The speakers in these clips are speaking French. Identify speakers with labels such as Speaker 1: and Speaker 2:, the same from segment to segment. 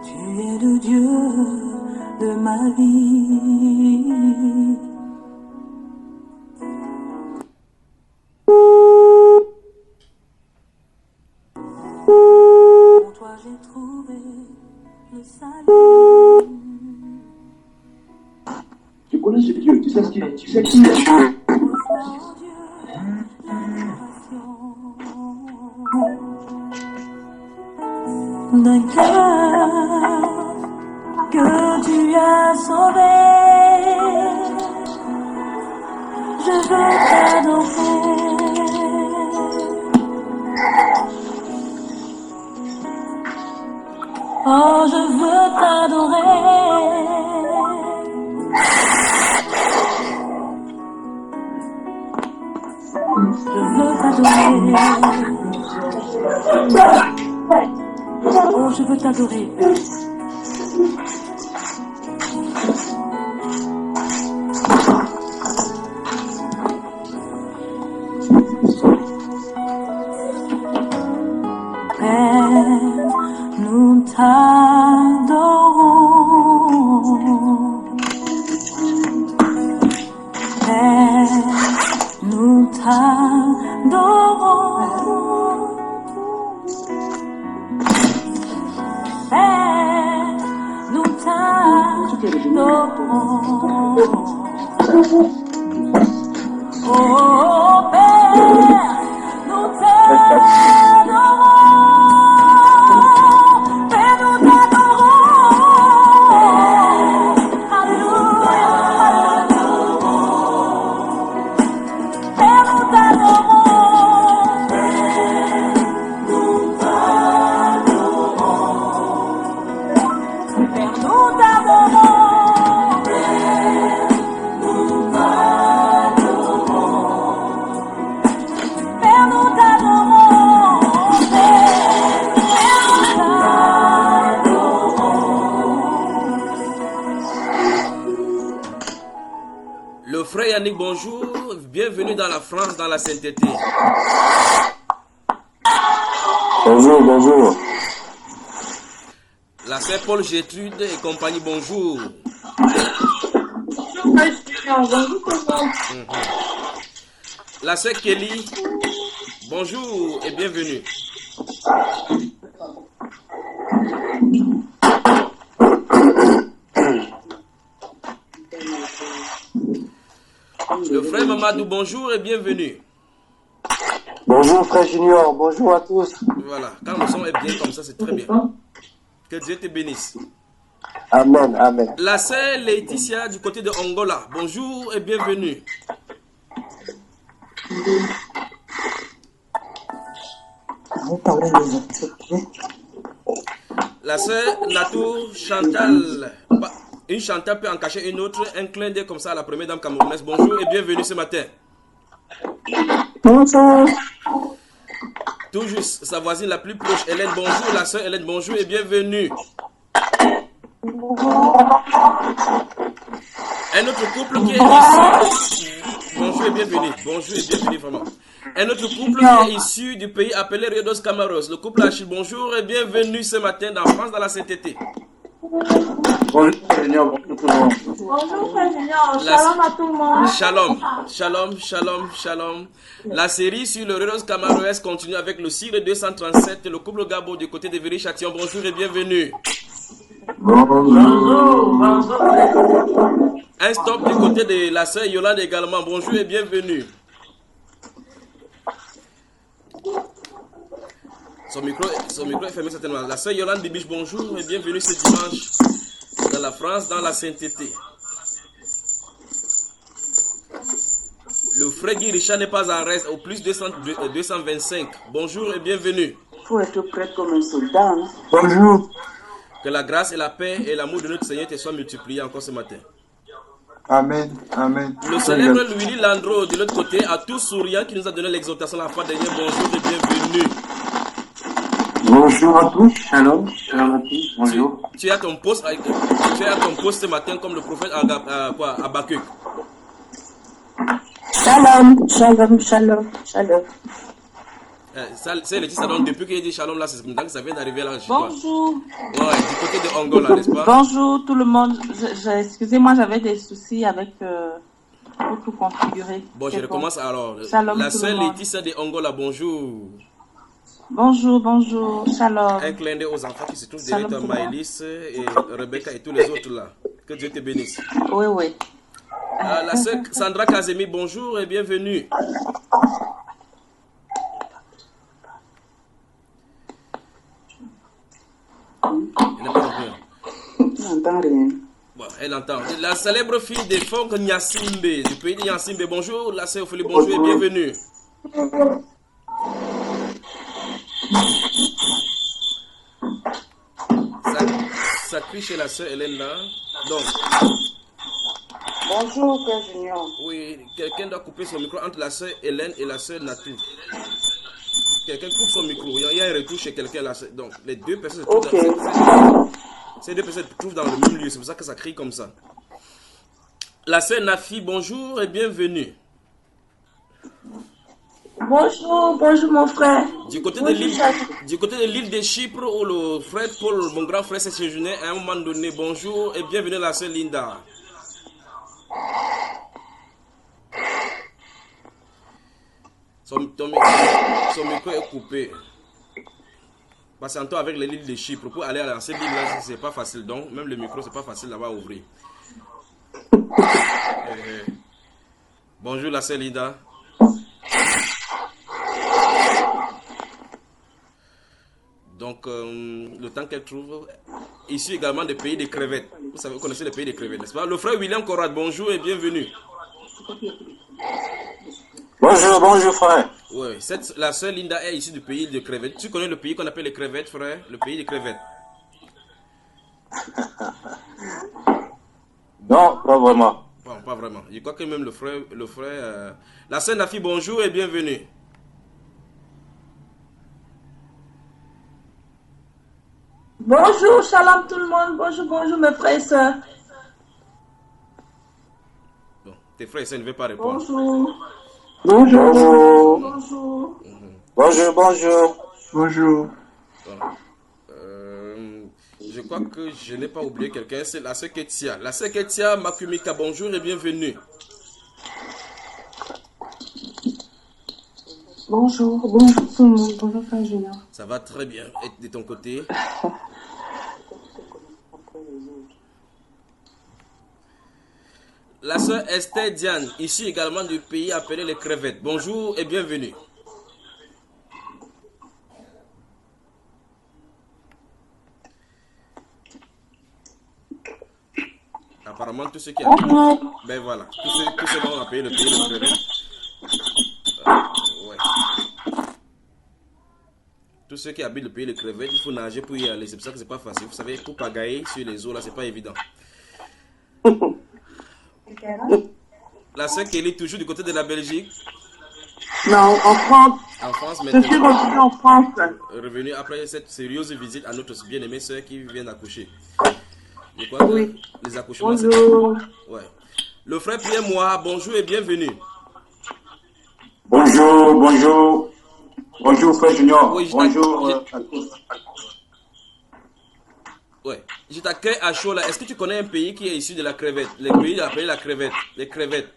Speaker 1: Tu es le Dieu de ma vie. En toi j'ai trouvé le salut.
Speaker 2: Tu connais ce Dieu, tu sais ce qu'il est, tu sais qui est Dieu.
Speaker 1: D'un cœur que tu as sauvé, je veux t'adorer. Oh, je veux t'adorer. Je veux t'adorer. Oh, je veux t'adorer. Père, nous t'adorons. Père, nous t'adorons. Père, nous t'adorons. Oh, Père, nous t'adorons. Père, nous t'adorons. Alléluia, Père, nous t'adorons. Père, nous t'adorons. Père, nous t'adorons.
Speaker 3: Le frère Yannick, bonjour. Bienvenue dans la France, dans la sainteté.
Speaker 2: Bonjour, bonjour.
Speaker 3: La sœur Paul Gertrude et compagnie, bonjour. La sœur Kelly, bonjour et bienvenue. Le frère Mamadou, bonjour et bienvenue.
Speaker 2: Bonjour frère Junior, bonjour à tous.
Speaker 3: Voilà, quand le son est bien comme ça, c'est très bien. Que Dieu te bénisse.
Speaker 2: Amen, amen.
Speaker 3: La sœur Laetitia du côté de Angola, bonjour et bienvenue. La sœur Natou Chantal, une Chantal peut en cacher une autre, un clin d'œil comme ça à la première dame camerounaise. Bonjour et bienvenue ce matin.
Speaker 2: Bonjour.
Speaker 3: Tout juste, sa voisine la plus proche, Hélène, bonjour. La sœur Hélène, bonjour et bienvenue. Un autre couple qui est ici. Bonjour et bienvenue. Bonjour et bienvenue vraiment. Un autre couple qui est issu du pays appelé Rio dos Camaros. Le couple Achille, bonjour et bienvenue ce matin dans France, dans la sainteté.
Speaker 2: Bonjour frère Junior, bonjour tout le monde.
Speaker 4: Bonjour frère Junior, shalom à tout le monde.
Speaker 3: Shalom, shalom, shalom, shalom. La série sur le Rio dos Camaros continue avec le Cire 237, le couple Gabo du côté de Viry-Châtillon. Bonjour et bienvenue.
Speaker 2: Bonjour.
Speaker 3: Un stop du côté de la sœur Yolande également. Bonjour et bienvenue. Son micro est fermé certainement. La sœur Yolande Bibiche, bonjour et bienvenue ce dimanche dans la France, dans la sainteté. Le frère Guy Richard n'est pas en reste au plus 225. Bonjour et bienvenue.
Speaker 4: Il faut être prêt comme un soldat. Hein?
Speaker 2: Bonjour.
Speaker 3: Que la grâce et la paix et l'amour de notre Seigneur te soient multipliés encore ce matin.
Speaker 2: Amen, amen.
Speaker 3: Le célèbre Louis Landreau de l'autre côté, à tout souriant qui nous a donné l'exhortation la fois dernière. Bonjour et bienvenue.
Speaker 2: Bonjour à tous. Shalom. Shalom à tous. Bonjour.
Speaker 3: Tu es à ton poste ce matin comme le prophète Habakkuk.
Speaker 4: Shalom, shalom, shalom, shalom.
Speaker 3: C'est Laetitia, donc depuis qu'il dit shalom là, c'est comme ça que ça vient d'arriver là.
Speaker 4: Bonjour.
Speaker 3: Ouais, du côté que de Angola, n'est-ce pas?
Speaker 4: Bonjour tout le monde. Excusez-moi, j'avais des soucis avec pour tout configurer.
Speaker 3: Bon, je
Speaker 4: C'est
Speaker 3: recommence alors.
Speaker 4: Shalom
Speaker 3: La
Speaker 4: tout le
Speaker 3: sœur
Speaker 4: monde.
Speaker 3: Laetitia de Angola, bonjour.
Speaker 4: Bonjour, bonjour. Shalom.
Speaker 3: Un clin d'œil aux enfants qui se trouvent
Speaker 4: Shalom
Speaker 3: derrière toi,
Speaker 4: tout le monde.
Speaker 3: Maëlys et Rebecca et tous les autres là. Que Dieu te bénisse.
Speaker 4: Oui, oui.
Speaker 3: La sœur Sandra Kazemi, bonjour et bienvenue. Elle n'a pas compris.
Speaker 4: Je n'entends rien.
Speaker 3: Bon, elle entend. La célèbre fille de Fonk Nyasimbe, du pays de Nyasimbe, bonjour. La sœur Ophélie, bonjour et bienvenue. Ça crie chez la sœur Hélène là. Donc,
Speaker 4: Bonjour, Père Junior.
Speaker 3: oui, quelqu'un doit couper son micro entre la sœur Hélène et la sœur Natou. Quelqu'un coupe son micro. Il y a un retour chez quelqu'un là. Donc, les deux personnes se trouvent dans, ces deux personnes se trouvent dans le même lieu. C'est pour ça que ça crie comme ça. La sœur Nafi, bonjour et bienvenue.
Speaker 4: Bonjour, bonjour mon frère.
Speaker 3: Du côté
Speaker 4: Bonjour,
Speaker 3: de l'île de Chypre, où le frère Paul, mon grand frère, s'est séjourné à un moment donné. Bonjour et bienvenue la sœur Linda. Son micro est coupé. Passons avec l'île de Chypre. Pour aller à cette île-là, c'est pas facile. Donc, même le micro, c'est pas facile là-bas à ouvrir. Bonjour la sœur Linda. Donc, le temps qu'elle trouve, issu également des pays des crevettes. Vous savez, vous connaissez les pays des crevettes, n'est-ce pas? Le frère William Conrad, bonjour et bienvenue.
Speaker 2: Bonjour, bonjour frère.
Speaker 3: Oui, la sœur Linda est issue du pays des crevettes. Tu connais le pays qu'on appelle les crevettes, frère? Le pays des crevettes.
Speaker 2: Non, pas vraiment.
Speaker 3: Bon, pas vraiment. Je crois que même le frère, la sœur Nafi, bonjour et bienvenue.
Speaker 4: Bonjour, shalom tout le monde. Bonjour, bonjour mes frères et sœurs.
Speaker 3: Bon, tes frères et sœurs ne veulent pas répondre.
Speaker 4: Bonjour.
Speaker 2: Bonjour.
Speaker 4: Bonjour.
Speaker 2: Bonjour, bonjour.
Speaker 5: Bonjour.
Speaker 3: Je crois que je n'ai pas oublié quelqu'un, c'est la sœur Ketia. La sœur Ketia Makumika, bonjour et bienvenue.
Speaker 4: Bonjour, bonjour tout le monde. Bonjour, Frère Junior.
Speaker 3: Ça va très bien. Et de ton côté? La sœur Esther Diane, issue également du pays appelé les crevettes. Bonjour et bienvenue. Apparemment, tous ceux qui habitent... Ben voilà, tous ceux dont on a payé le pays des crevettes. Ouais. Tous ceux qui habitent le pays des crevettes, il faut nager pour y aller. C'est pour ça que c'est pas facile. Vous savez, pour pagailler sur les eaux, là, c'est pas évident. La sœur Kelly, toujours du côté de la Belgique.
Speaker 4: Non, en France.
Speaker 3: En France,
Speaker 4: Je suis
Speaker 3: maintenant.
Speaker 4: revenue en France.
Speaker 3: Revenu après cette sérieuse visite à notre bien-aimée sœur qui vient d'accoucher. Je crois que les accouchements,
Speaker 4: Bonjour.
Speaker 3: ouais. Le frère Pierre Moa, bonjour et bienvenue.
Speaker 2: Bonjour, bonjour. Bonjour frère Junior.
Speaker 3: Oui,
Speaker 2: Bonjour à tous.
Speaker 3: Ouais. Je t'accueille à chaud là. Est-ce que tu connais un pays qui est issu de la crevette? Les pays appelés la crevette. Les crevettes.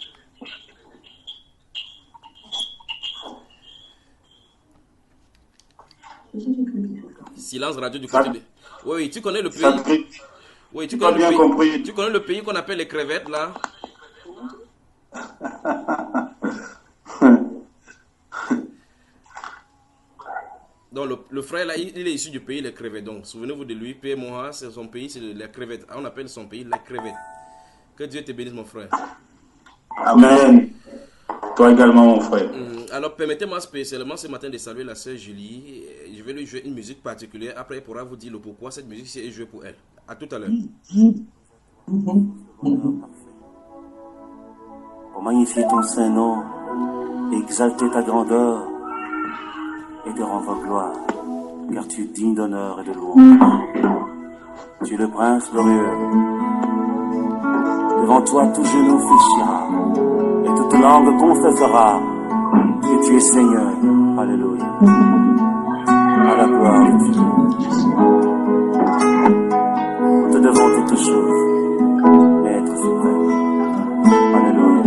Speaker 3: Silence radio du côté de... Oui, tu connais le pays. Oui, tu connais
Speaker 2: bien
Speaker 3: le pays.
Speaker 2: compris.
Speaker 3: Tu connais le pays qu'on appelle les crevettes là? Donc le frère là, il est issu du pays les crevettes. Donc souvenez-vous de lui, Pierre Moha, c'est son pays, c'est les crevettes. On appelle son pays les crevettes. Que Dieu te bénisse mon frère.
Speaker 2: Amen. Toi également mon frère.
Speaker 3: Alors permettez-moi spécialement ce matin de saluer la sœur Julie. Je vais lui jouer une musique particulière. Après elle pourra vous dire le pourquoi cette musique est jouée pour elle. À tout à l'heure.
Speaker 6: Pour magnifier ton saint nom, exalter ta grandeur et te rendre gloire, car tu es digne d'honneur et de louange. Tu es le prince glorieux. Devant toi, tout genou fléchira et toute langue confessera que tu es Seigneur. Alléluia. À la gloire de Dieu. quelque chose, mais être suprême. Alléluia.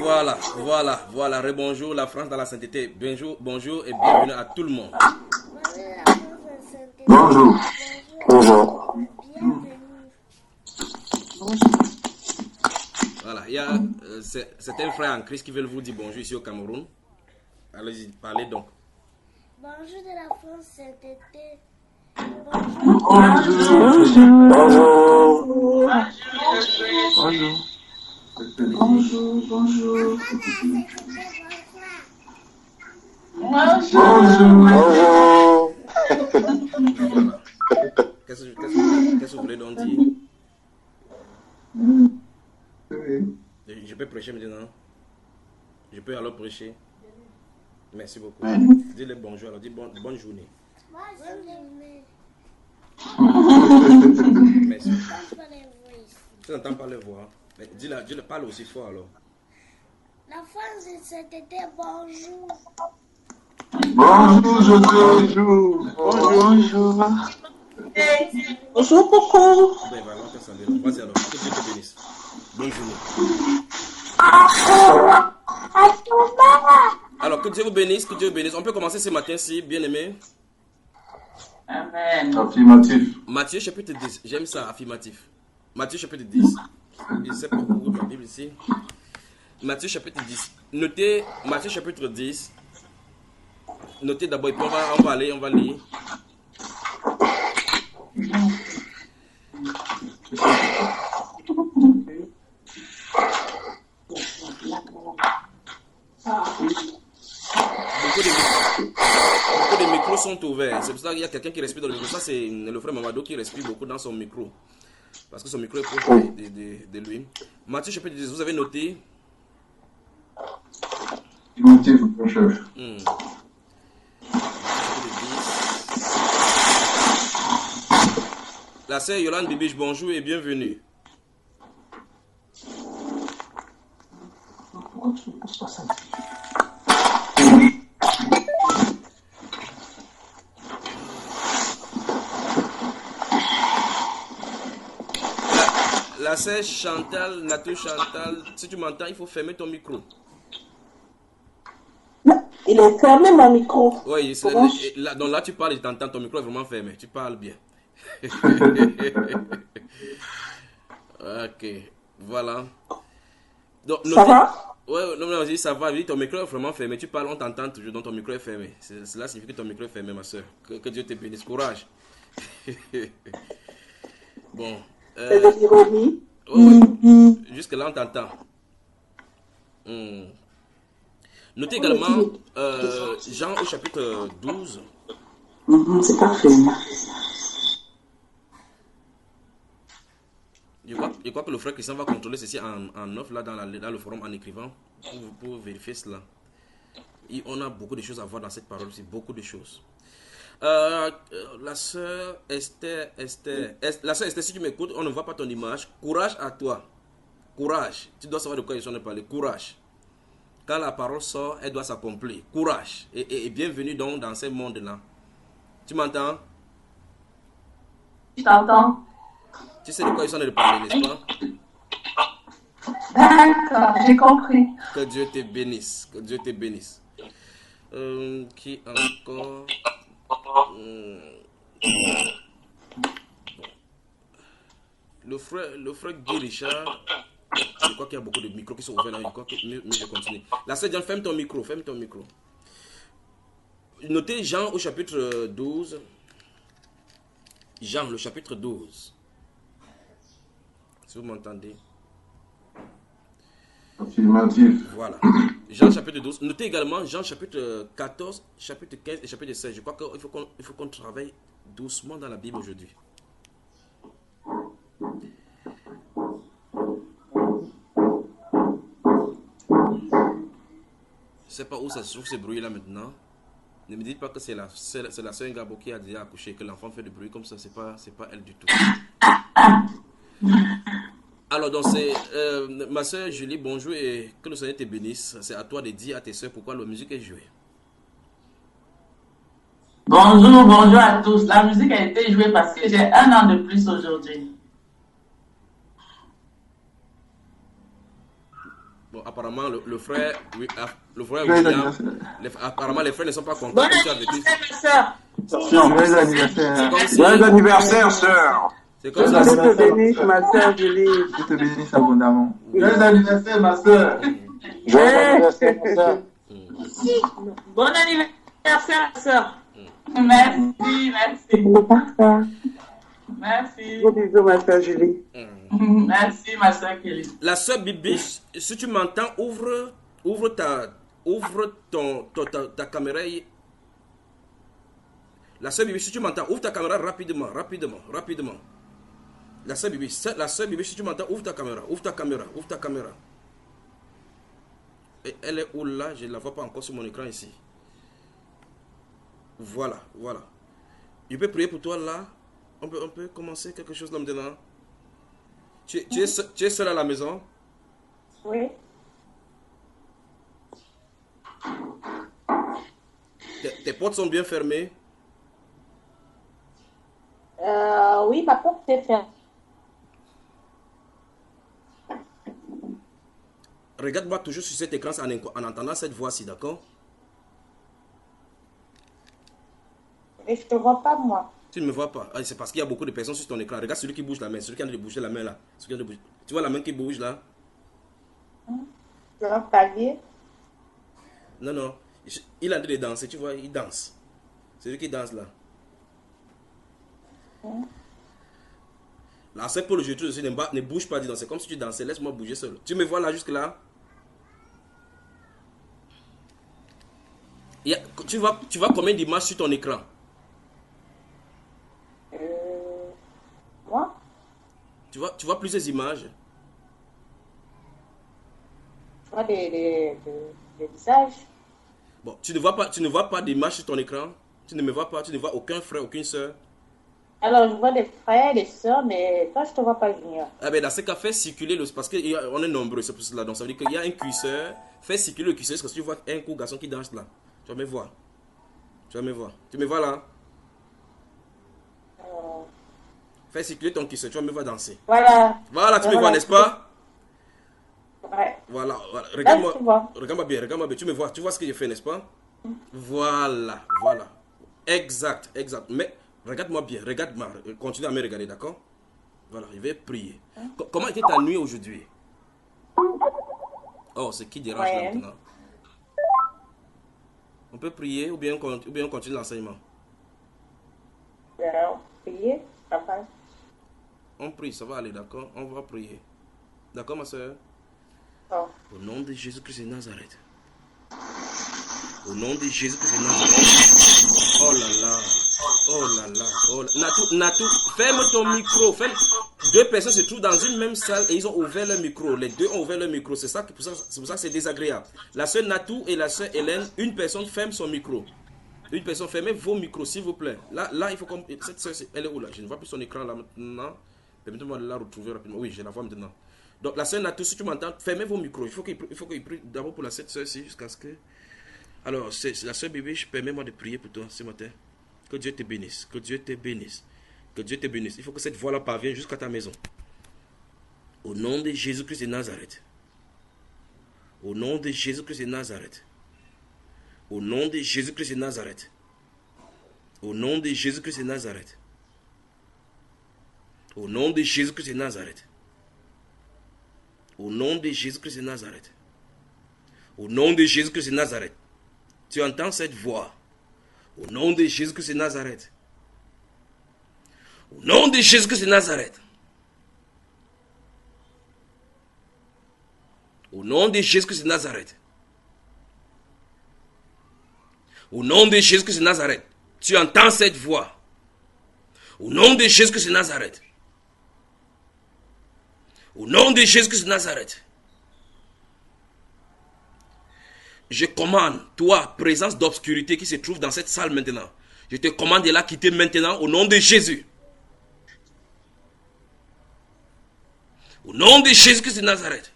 Speaker 3: Voilà. Rebonjour, la France dans la sainteté. Bonjour et bienvenue à tout le monde.
Speaker 2: Bonjour. Bonjour.
Speaker 3: Voilà, il y a certains frères en Christ qui veulent vous dire bonjour ici au Cameroun. Allez-y, parlez donc.
Speaker 5: Bonjour de la France, sainteté.
Speaker 2: Bonjour.
Speaker 3: Voilà. Qu'est-ce que vous voulez donc dire? Je peux prêcher maintenant? Je peux alors prêcher? Merci beaucoup. Dis-le bonjour, alors dis bonne journée. Merci. Tu n'entends pas les voix. Mais dis-le, parle aussi fort alors.
Speaker 5: La France, c'était bonjour.
Speaker 2: Bonjour.
Speaker 4: Bonjour, coucou.
Speaker 3: Ben voilà, on peut s'en aller. Vas-y alors, que Dieu te bénisse. Bonne journée. Alors, que Dieu vous bénisse, que Dieu vous bénisse. On peut commencer ce matin-ci, bien aimé.
Speaker 4: Amen.
Speaker 2: Affirmatif.
Speaker 3: Matthieu chapitre 10, j'aime ça, affirmatif. Matthieu chapitre 10. Je sais pas pourquoi ma Bible ici. Matthieu chapitre 10. Notez Matthieu chapitre 10. Notez d'abord, et puis on va lire. Beaucoup de micros sont ouverts. C'est pour ça qu'il y a quelqu'un qui respire dans le micro. Ça, c'est le frère Mamadou qui respire beaucoup dans son micro. Parce que son micro est proche de lui. Matthieu chapitre 10, vous avez noté?
Speaker 2: Affirmatif, mon chef.
Speaker 3: La sœur Yolande Bibiche, bonjour et bienvenue. La sœur Chantal, Natou Chantal, si tu m'entends, il faut fermer ton micro.
Speaker 7: Il est fermé mon micro.
Speaker 3: Oui, donc là tu parles, je t'entends, ton micro est vraiment fermé, tu parles bien. Ok, voilà. Donc,
Speaker 7: Ça va?
Speaker 3: Ouais, non, vas-y, ça va, ton micro est vraiment fermé, tu parles, on t'entend toujours, donc ton micro est fermé. Cela signifie que ton micro est fermé, ma soeur. Que Dieu te bénisse, courage. Bon.
Speaker 7: C'est de l'ironie.
Speaker 3: Oui, jusque là on t'entend. Notez également Jean au chapitre 12.
Speaker 7: C'est parfait.
Speaker 3: Je crois que le frère Christian va contrôler ceci en off là dans le forum en écrivant pour vérifier cela. Et on a beaucoup de choses à voir dans cette parole, c'est beaucoup de choses. La sœur Esther, si tu m'écoutes, on ne voit pas ton image. Courage à toi. Courage. Tu dois savoir de quoi ils sont de parler. Courage. Quand la parole sort, elle doit s'accomplir. Courage. Et bienvenue donc dans ce monde-là. Tu m'entends?
Speaker 4: Je t'entends.
Speaker 3: Tu sais de quoi ils sont de parler, n'est-ce pas?
Speaker 4: D'accord, j'ai compris.
Speaker 3: Que Dieu te bénisse. Que Dieu te bénisse. Qui encore? Le frère Guy Richard, je crois qu'il y a beaucoup de micros qui sont ouverts là, je crois que mieux je continue. La sœur Diane, ferme ton micro. Notez Jean au chapitre 12. Jean, le chapitre 12. Si vous m'entendez.
Speaker 2: Affirmatif.
Speaker 3: Voilà. Jean chapitre 12. Notez également Jean chapitre 14, chapitre 15 et chapitre 16. Je crois qu'il faut qu'on travaille doucement dans la Bible aujourd'hui. Je ne sais pas où ça se trouve ce bruit là maintenant. Ne me dites pas que c'est la sœur Ngabo qui a déjà accouché et que l'enfant fait du bruit comme ça. C'est pas elle du tout. Alors donc c'est ma soeur Julie, bonjour et que le Seigneur te bénisse. C'est à toi de dire à tes soeurs pourquoi la musique est jouée.
Speaker 4: Bonjour à tous. La musique a été jouée parce que j'ai 1 an de plus aujourd'hui.
Speaker 3: Bon, apparemment, le frère, oui, le frère
Speaker 8: Joyeux
Speaker 3: William,
Speaker 8: anniversaire.
Speaker 3: apparemment, les frères ne sont pas contents.
Speaker 4: Bon
Speaker 3: Comme tu as vécu.
Speaker 4: anniversaire, ma soeur.
Speaker 8: Joyeux anniversaire.
Speaker 3: comme si-
Speaker 2: Joyeux anniversaire, sœur.
Speaker 3: C'est comme
Speaker 7: Dieu
Speaker 3: ça.
Speaker 7: te bénisse, ma soeur Julie.
Speaker 8: Dieu te bénisse abondamment. Joyeux anniversaire, ma soeur.
Speaker 2: Joyeux anniversaire, ma sœur.
Speaker 4: Bon anniversaire, ma soeur. Merci, merci.
Speaker 7: Le parfait.
Speaker 4: Merci.
Speaker 7: Gros bisous, ma soeur Julie.
Speaker 4: Merci, ma soeur Kelly.
Speaker 3: La sœur Bibiche, si tu m'entends, ouvre ta caméra. La sœur Bibiche, si tu m'entends, ouvre ta caméra rapidement. La sœur Bibiche, si tu m'entends, ouvre ta caméra. Et elle est où là? Je ne la vois pas encore sur mon écran ici. Voilà. Je peux prier pour toi là. On peut commencer quelque chose là maintenant. Tu es seul à la maison?
Speaker 7: Oui.
Speaker 3: Tes portes sont bien fermées?
Speaker 7: Oui, ma porte est fermée.
Speaker 3: Regarde-moi toujours sur cet écran en entendant cette voix-ci, d'accord?
Speaker 7: Et je te vois pas, moi.
Speaker 3: Tu ne me vois pas. Ah, c'est parce qu'il y a beaucoup de personnes sur ton écran. Regarde celui qui bouge la main, celui qui a de bouger la main là. Tu vois la main qui bouge là?
Speaker 7: C'est un palier.
Speaker 3: Non. Il est en train de danser, tu vois, il danse. C'est lui qui danse là. Là, c'est pour le jeu, ne bouge pas, dis donc. C'est comme si tu dansais, laisse-moi bouger seul. Tu me vois là, jusque là? Tu vois combien d'images sur ton écran?
Speaker 7: Moi?
Speaker 3: Tu vois plusieurs images?
Speaker 7: Je vois des visages.
Speaker 3: Bon, tu ne vois pas d'image sur ton écran? Tu ne me vois pas, tu ne vois aucun frère, aucune soeur?
Speaker 7: Alors, je vois des frères, des sœurs, mais toi, je te vois pas, Junior.
Speaker 3: Ah ben dans ce cas, fais circuler parce qu'on est nombreux, c'est pour cela. Donc ça veut dire qu'il y a un curseur. Fais circuler le curseur, parce que tu vois un court garçon qui danse là. Tu vas me voir. Tu me vois là? Fais circuler ton curseur, tu vas me voir danser.
Speaker 7: Voilà.
Speaker 3: Voilà, tu me vois, n'est-ce pas?
Speaker 7: Ouais.
Speaker 3: Voilà.
Speaker 7: Là, je te vois.
Speaker 3: Regarde-moi bien. Tu me vois, tu vois ce que j'ai fait, n'est-ce pas? Voilà. Exact. Mais regarde-moi bien, continue à me regarder, d'accord? Voilà, je vais prier. Comment était ta nuit aujourd'hui? Oh, c'est qui dérange là maintenant? On peut prier ou bien on continue l'enseignement?
Speaker 7: Prier, papa.
Speaker 3: On prie, ça va aller, d'accord? On va prier. D'accord, ma soeur?
Speaker 7: Oh.
Speaker 3: Au nom de Jésus-Christ de Nazareth. Au nom de Jésus-Christ de Nazareth. Oh là là. Natou, ferme ton micro. Deux personnes se trouvent dans une même salle et ils ont ouvert leur micro. Les deux ont ouvert leur micro. C'est pour ça que c'est désagréable. La soeur Natou et la soeur Hélène, une personne ferme son micro. Une personne, fermez vos micros, s'il vous plaît. Là, il faut comme. Cette soeur, elle est où là? Je ne vois plus son écran là maintenant. Permettez-moi de la retrouver rapidement. Oui, je la vois maintenant. Donc, la soeur Natou, si tu m'entends, fermez vos micros. Il faut qu'il prie d'abord pour cette soeur-ci jusqu'à ce que. Alors, c'est la soeur Bibi, permets-moi de prier pour toi ce matin. Que Dieu te bénisse. Que Dieu te bénisse. Que Dieu te bénisse. Il faut que cette voix-là parvienne jusqu'à ta maison. Au nom de Jésus-Christ de Nazareth. Au nom de Jésus-Christ de Nazareth. Au nom de Jésus-Christ de Nazareth. Au nom de Jésus-Christ de Nazareth. Au nom de Jésus-Christ de Nazareth. Au nom de Jésus-Christ de Nazareth. Au nom de Jésus-Christ de Nazareth. Tu entends cette voix. Au nom de Jésus-Christ de Nazareth. Au nom de Jésus-Christ de Nazareth. Au nom de Jésus-Christ de Nazareth. Au nom de Jésus-Christ de Nazareth. Tu entends cette voix. Au nom de Jésus-Christ de Nazareth. Au nom de Jésus-Christ de Nazareth. Je commande, toi, présence d'obscurité qui se trouve dans cette salle maintenant. Je te commande de la quitter maintenant au nom de Jésus. Au nom de Jésus-Christ de Nazareth.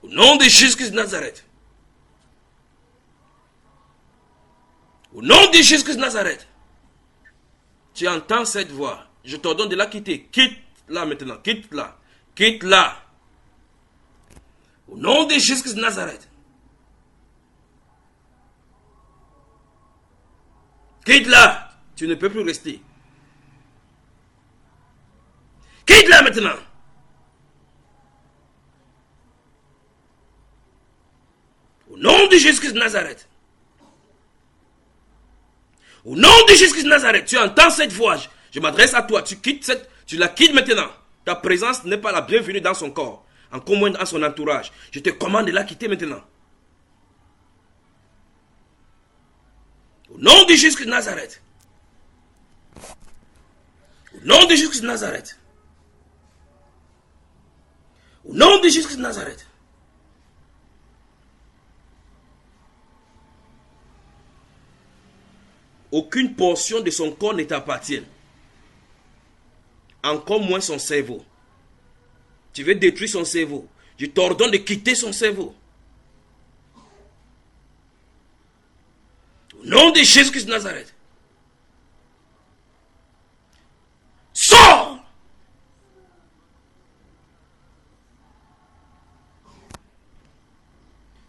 Speaker 3: Au nom de Jésus-Christ de Nazareth. Au nom de Jésus-Christ de Nazareth. Tu entends cette voix. Je t'ordonne de la quitter. Quitte là maintenant. Quitte là. Quitte là. Au nom de Jésus-Christ de Nazareth. Quitte là. Tu ne peux plus rester. Quitte là maintenant. Au nom de Jésus-Christ de Nazareth. Au nom de Jésus-Christ de Nazareth, tu entends cette voix. Je m'adresse à toi. Tu la quittes maintenant. Ta présence n'est pas la bienvenue dans son corps. Encore moins dans son entourage. Je te commande de la quitter maintenant. Au nom de Jésus-Christ de Nazareth. Au nom de Jésus-Christ de Nazareth. Au nom de Jésus-Christ de Nazareth. Aucune portion de son corps ne t'appartient. Encore moins son cerveau. Tu veux détruire son cerveau. Je t'ordonne de quitter son cerveau. Au nom de Jésus-Christ de Nazareth. Sors!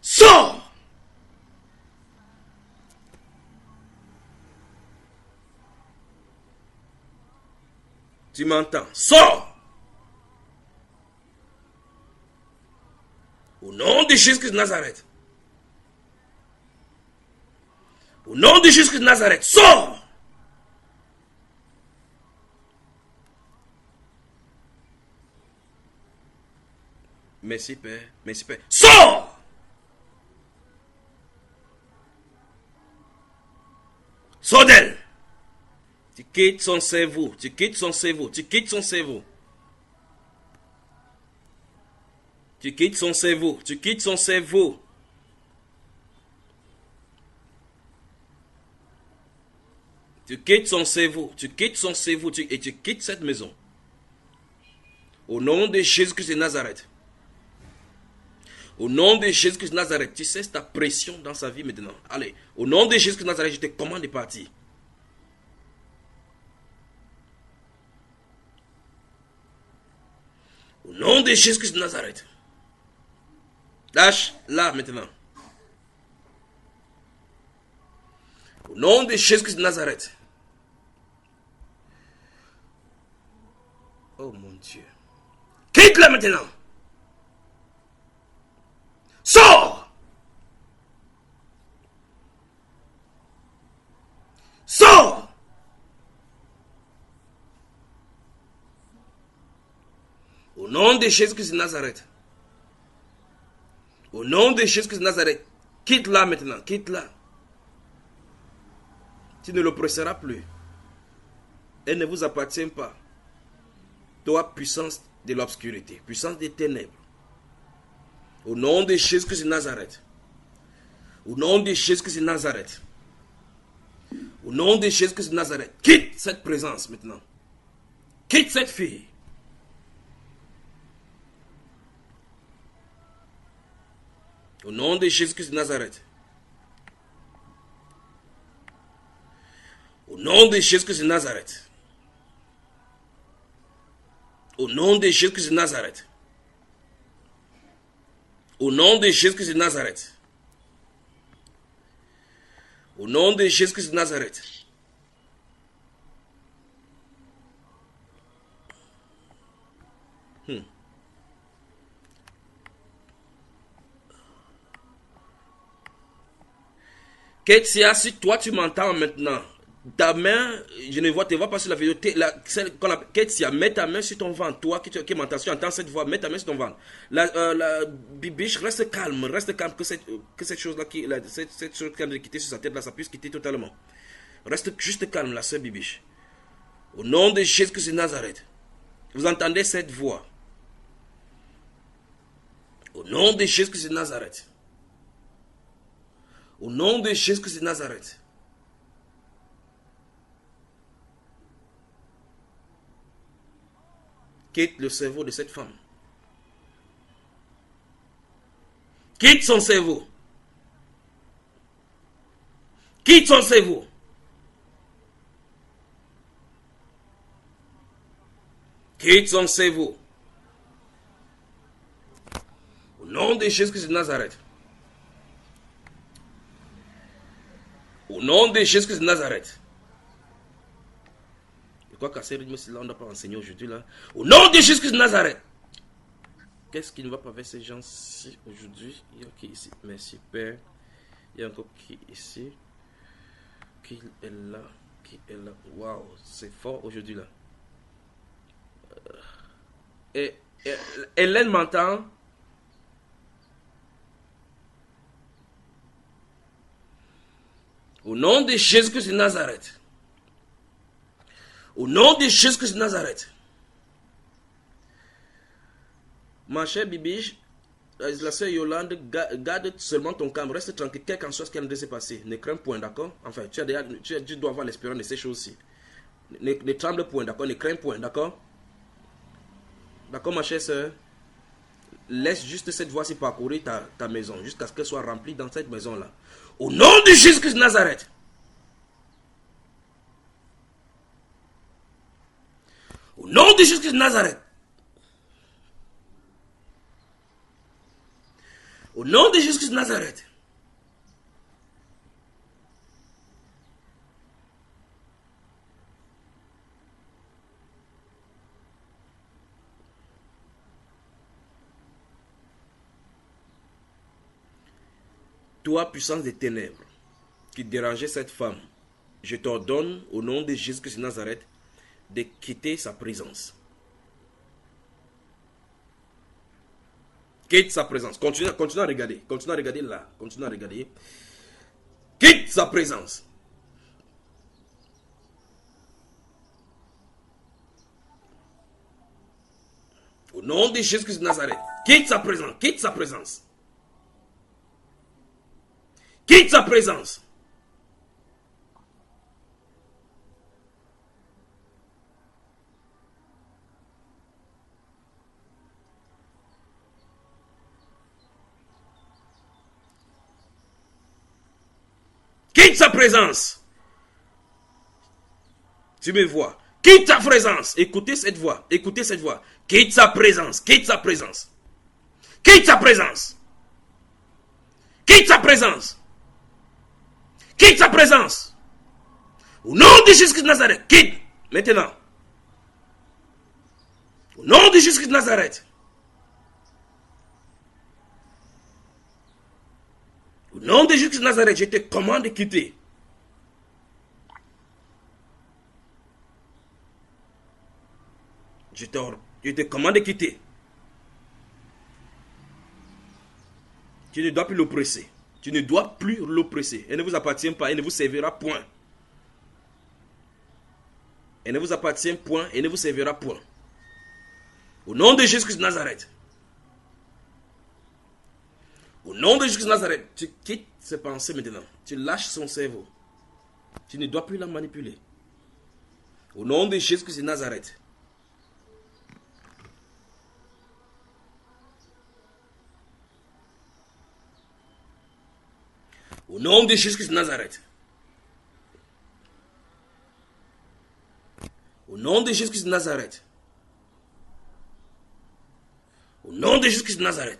Speaker 3: Sors! Tu m'entends? Sors! Au nom de Jésus-Christ de Nazareth. Au nom de Jésus-Christ de Nazareth, sors! Merci Père, merci Père. Sors! Sors d'elle! Tu quittes son cerveau, tu quittes son cerveau, tu quittes son cerveau. Tu quittes son cerveau, tu quittes son cerveau. Tu quittes son cerveau, tu quittes son cerveau et tu quittes cette maison. Au nom de Jésus-Christ de Nazareth. Au nom de Jésus-Christ de Nazareth, tu cesses ta pression dans sa vie maintenant. Allez, au nom de Jésus-Christ de Nazareth, je te commande de partir. Au nom de Jésus-Christ de Nazareth. Lâche là maintenant. Au nom de Jésus-Christ de Nazareth. Oh mon Dieu. Quitte-la maintenant. Sors. Sors. Au nom de Jésus-Christ de Nazareth. Au nom de Jésus-Christ de Nazareth. Quitte-la maintenant. Quitte-la. Tu ne l'oppresseras plus. Elle ne vous appartient pas. Toi, puissance de l'obscurité, puissance des ténèbres. Au nom de Jésus-Christ de Nazareth. Au nom de Jésus-Christ de Nazareth. Au nom de Jésus-Christ de Nazareth. Quitte cette présence maintenant. Quitte cette fille. Au nom de Jésus-Christ de Nazareth. Au nom de Jésus-Christ de Nazareth. Au nom de Jésus-Christ de Nazareth. Au nom de Jésus-Christ de Nazareth. Au nom de Jésus-Christ de Nazareth. Ketsia, si toi tu m'entends maintenant, ta main, je ne vois, te vois pas sur la vidéo, Ketsia, mets ta main sur ton ventre, toi qui m'entends, tu entends cette voix, mets ta main sur ton ventre. La bibiche, reste calme, que cette chose-là, cette chose qui a quitté sur sa tête, là, ça puisse quitter totalement. Reste juste calme, la sœur bibiche. Au nom de Jésus-Christ de Nazareth, vous entendez cette voix. Au nom de Jésus-Christ de Nazareth. Au nom de Jésus-Christ de Nazareth. Quitte le cerveau de cette femme. Quitte son cerveau. Quitte son cerveau. Quitte son cerveau. Au nom de Jésus-Christ de Nazareth. Au nom de Jésus-Christ de Nazareth. Je crois qu'à ce rythme-là, on ne doit pas enseigner aujourd'hui là. Au nom de Jésus-Christ de Nazareth. Qu'est-ce qui ne va pas avec ces gens-ci aujourd'hui? Il y a qui ici? Merci Père. Il y a encore qui ici? Qui est là? Qui est là? Waouh, c'est fort aujourd'hui là. Et Hélène m'entend? Au nom de Jésus-Christ de Nazareth. Au nom de Jésus-Christ de Nazareth. Ma chère Bibi, la sœur Yolande, garde seulement ton calme. Reste tranquille, quel qu'en soit ce qui vient de se passer. Ne crains point, d'accord? Enfin, tu dois avoir l'espérance de ces choses-ci. Ne tremble point, d'accord? Ne crains point, d'accord? D'accord, ma chère sœur? Laisse juste cette voix-ci parcourir ta maison, jusqu'à ce qu'elle soit remplie dans cette maison-là. Au nom de Jésus-Christ de Nazareth. Au nom de Jésus-Christ de Nazareth. Au nom de Jésus-Christ de Nazareth. Toi, puissance des ténèbres, qui dérangeait cette femme, je t'ordonne, au nom de Jésus-Christ de Nazareth, de quitter sa présence. Quitte sa présence. Continue à regarder. Continue à regarder là. Continue à regarder. Quitte sa présence. Au nom de Jésus-Christ de Nazareth. Quitte sa présence. Quitte sa présence. Quitte sa présence. Quitte sa présence. Tu me vois. Quitte sa présence. Écoutez cette voix. Écoutez cette voix. Quitte sa présence. Quitte sa présence. Quitte sa présence. Quitte sa présence. Quitte sa présence. Au nom de Jésus-Christ de Nazareth. Quitte. Maintenant. Au nom de Jésus-Christ de Nazareth. Au nom de Jésus-Christ de Nazareth, je te commande de quitter. Je te commande de quitter. Tu ne dois plus l'oppresser. Tu ne dois plus l'oppresser. Elle ne vous appartient pas, elle ne vous servira point. Elle ne vous appartient point, elle ne vous servira point. Au nom de Jésus-Christ de Nazareth. Au nom de Jésus de Nazareth, tu quittes ses pensées maintenant. Tu lâches son cerveau. Tu ne dois plus la manipuler. Au nom de Jésus de Nazareth. Au nom de Jésus de Nazareth. Au nom de Jésus de Nazareth. Au nom de Jésus de Nazareth.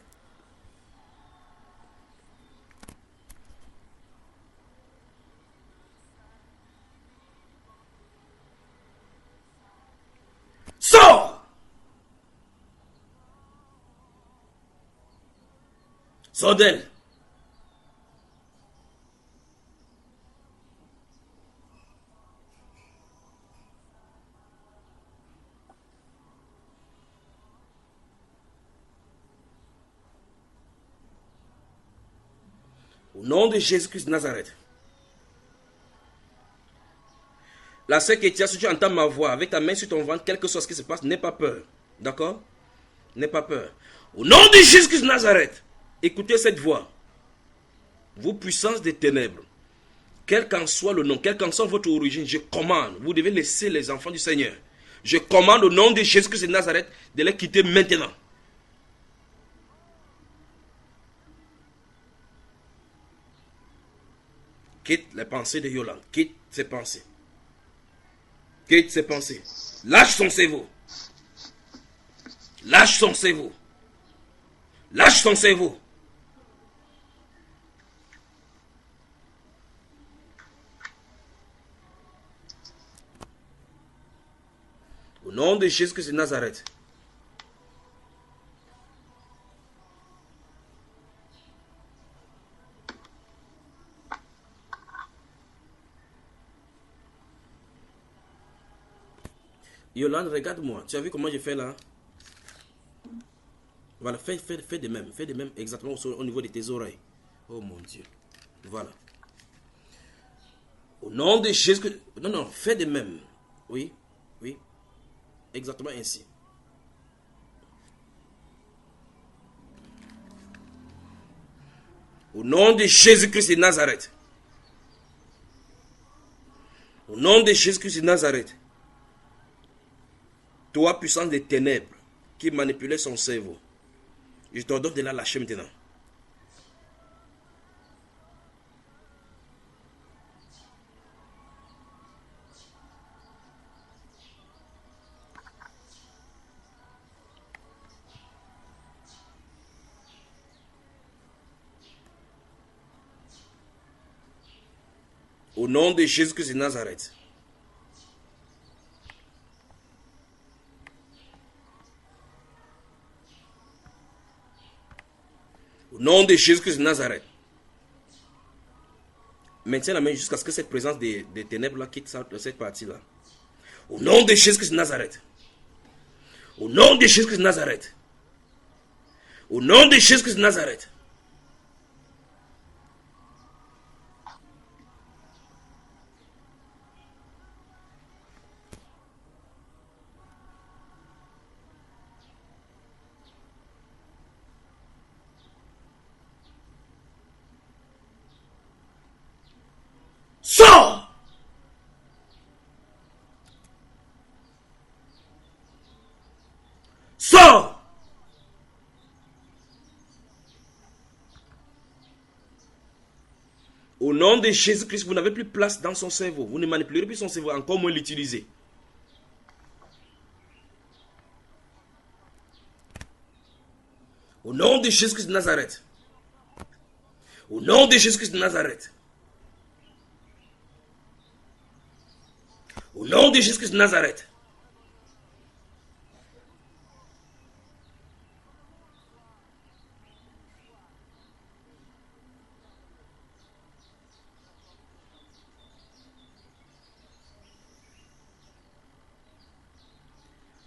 Speaker 3: Sors! Sors d'elle. Au nom de Jésus-Christ de Nazareth. La sœur Kétia, si tu entends ma voix avec ta main sur ton ventre, quel que soit ce qui se passe, n'aie pas peur. D'accord? N'aie pas peur. Au nom de Jésus-Christ de Nazareth, écoutez cette voix. Vous, puissance des ténèbres, quel qu'en soit le nom, quelle qu'en soit votre origine, je commande, vous devez laisser les enfants du Seigneur. Je commande au nom de Jésus-Christ de Nazareth de les quitter maintenant. Quitte les pensées de Yolande. Quitte ses pensées. Quitte ses pensées. Lâche son cerveau. Lâche son cerveau. Lâche son cerveau. Au nom de Jésus-Christ de Nazareth. Yolande, regarde-moi. Tu as vu comment je fais là? Voilà, fais de même. Fais de même exactement au niveau de tes oreilles. Oh mon Dieu. Voilà. Au nom de Jésus. Non, non, fais de même. Oui, oui. Exactement ainsi. Au nom de Jésus-Christ de Nazareth. Au nom de Jésus-Christ de Nazareth. Toi, puissance des ténèbres, qui manipulait son cerveau, je t'ordonne de la lâcher maintenant. Au nom de Jésus-Christ de Nazareth. Au nom de Jésus-Christ de Nazareth. Maintiens la main jusqu'à ce que cette présence des ténèbres-là quitte cette partie-là. Au nom de Jésus-Christ de Nazareth. Au nom de Jésus-Christ de Nazareth. Au nom de Jésus-Christ de Nazareth. Sors! Sors! Au nom de Jésus-Christ, vous n'avez plus place dans son cerveau. Vous ne manipulerez plus son cerveau, encore moins l'utiliser. Au nom de Jésus-Christ de Nazareth. Au nom de Jésus-Christ de Nazareth. Au nom de Jésus-Christ de Nazareth.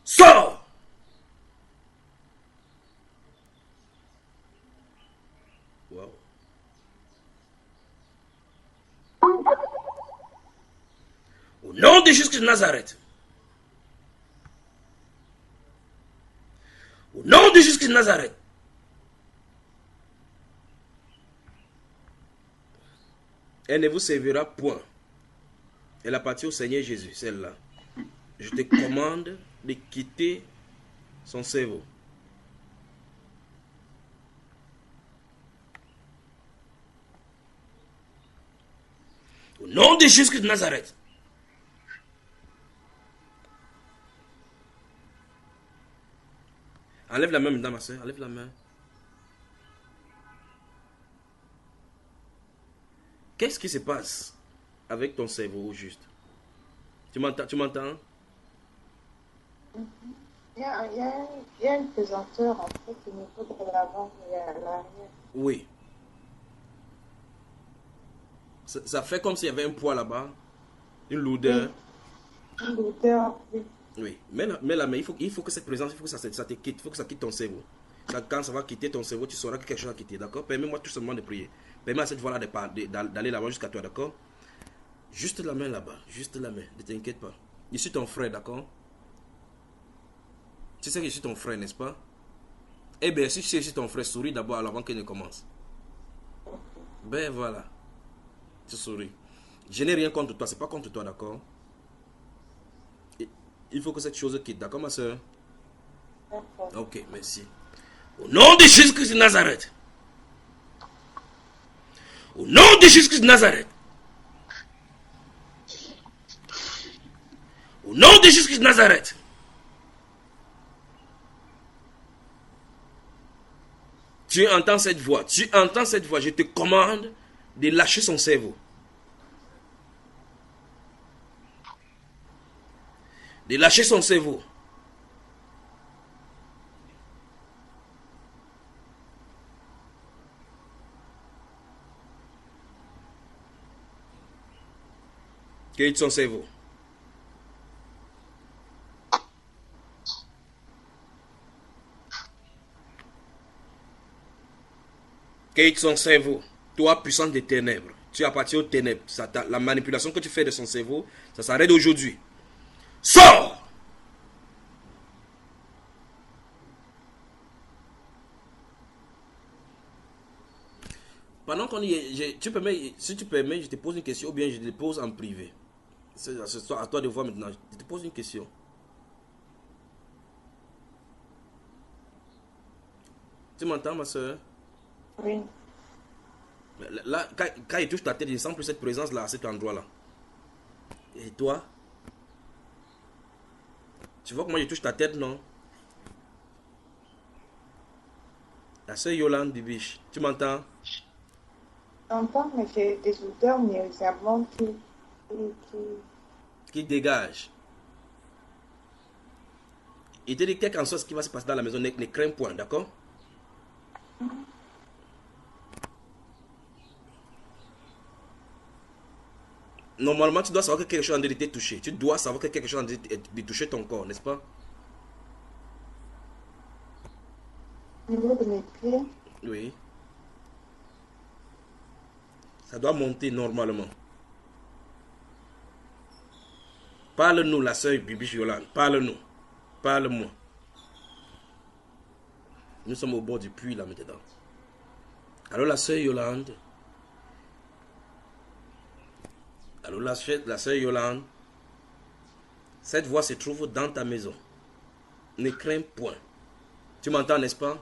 Speaker 3: Sors! Wow. Au nom de Jésus-Christ de Nazareth. Au nom de Jésus-Christ de Nazareth. Elle ne vous servira point. Elle appartient au Seigneur Jésus, celle-là. Je te commande de quitter son cerveau. Au nom de Jésus-Christ de Nazareth. Enlève la main maintenant, ma soeur. Enlève la main. Qu'est-ce qui se passe avec ton cerveau au juste? Tu m'entends?
Speaker 7: Il y a une pesanteur en fait au niveau de l'avant et à l'arrière.
Speaker 3: Oui. Ça fait comme s'il y avait un poids là-bas. Une lourdeur.
Speaker 7: Une lourdeur, oui.
Speaker 3: Oui, mais il faut que cette présence, il faut que ça te quitte, il faut que ça quitte ton cerveau. Quand ça va quitter ton cerveau, tu sauras que quelque chose a quitté, d'accord? Permets-moi tout simplement de prier. Permets à cette voix-là d'aller là-bas jusqu'à toi, d'accord? Juste la main là-bas, juste la main, ne t'inquiète pas. Je suis ton frère, d'accord? Tu sais que je suis ton frère, n'est-ce pas? Eh bien, si je suis ton frère, souris d'abord avant qu'il ne commence. Ben voilà. Tu souris. Je n'ai rien contre toi, c'est pas contre toi, d'accord? Il faut que cette chose quitte, d'accord ma soeur? Ok, merci. Au nom de Jésus-Christ de Nazareth. Au nom de Jésus-Christ de Nazareth. Au nom de Jésus-Christ de Nazareth. Tu entends cette voix. Tu entends cette voix. Je te commande de lâcher son cerveau. De lâcher son cerveau. Quitte son cerveau. Quitte son cerveau. Toi, puissance des ténèbres. Tu appartiens aux ténèbres. La manipulation que tu fais de son cerveau, ça s'arrête aujourd'hui. Sors! Pendant qu'on y est, si tu permets, je te pose une question ou bien je te pose en privé. C'est à toi de voir maintenant. Je te pose une question. Tu m'entends, ma soeur?
Speaker 7: Oui.
Speaker 3: Là, quand il touche ta tête, il sent plus cette présence-là, à cet endroit-là. Et toi? Tu vois comment il touche ta tête, non? La soeur Yolande Bibiche, tu m'entends?
Speaker 7: J'entends, mais j'ai des odeurs nauséabondes
Speaker 3: Qui dégage. Il te dit quel qu'en soit ce qui va se passer dans la maison, ne crains point, d'accord? Normalement, tu dois savoir que quelque chose en train de te toucher. Tu dois savoir que quelque chose en train de toucher ton corps, n'est-ce pas?
Speaker 7: au niveau de mes pieds.
Speaker 3: Oui. Ça doit monter normalement. Parle-nous, la sœur Bibiche Yolande. Parle-nous. Parle-moi. Nous sommes au bord du puits là maintenant. Alors la sœur Yolande. Alors la sœur Yolande. Cette voix se trouve dans ta maison. Ne crains point. Tu m'entends, n'est-ce pas?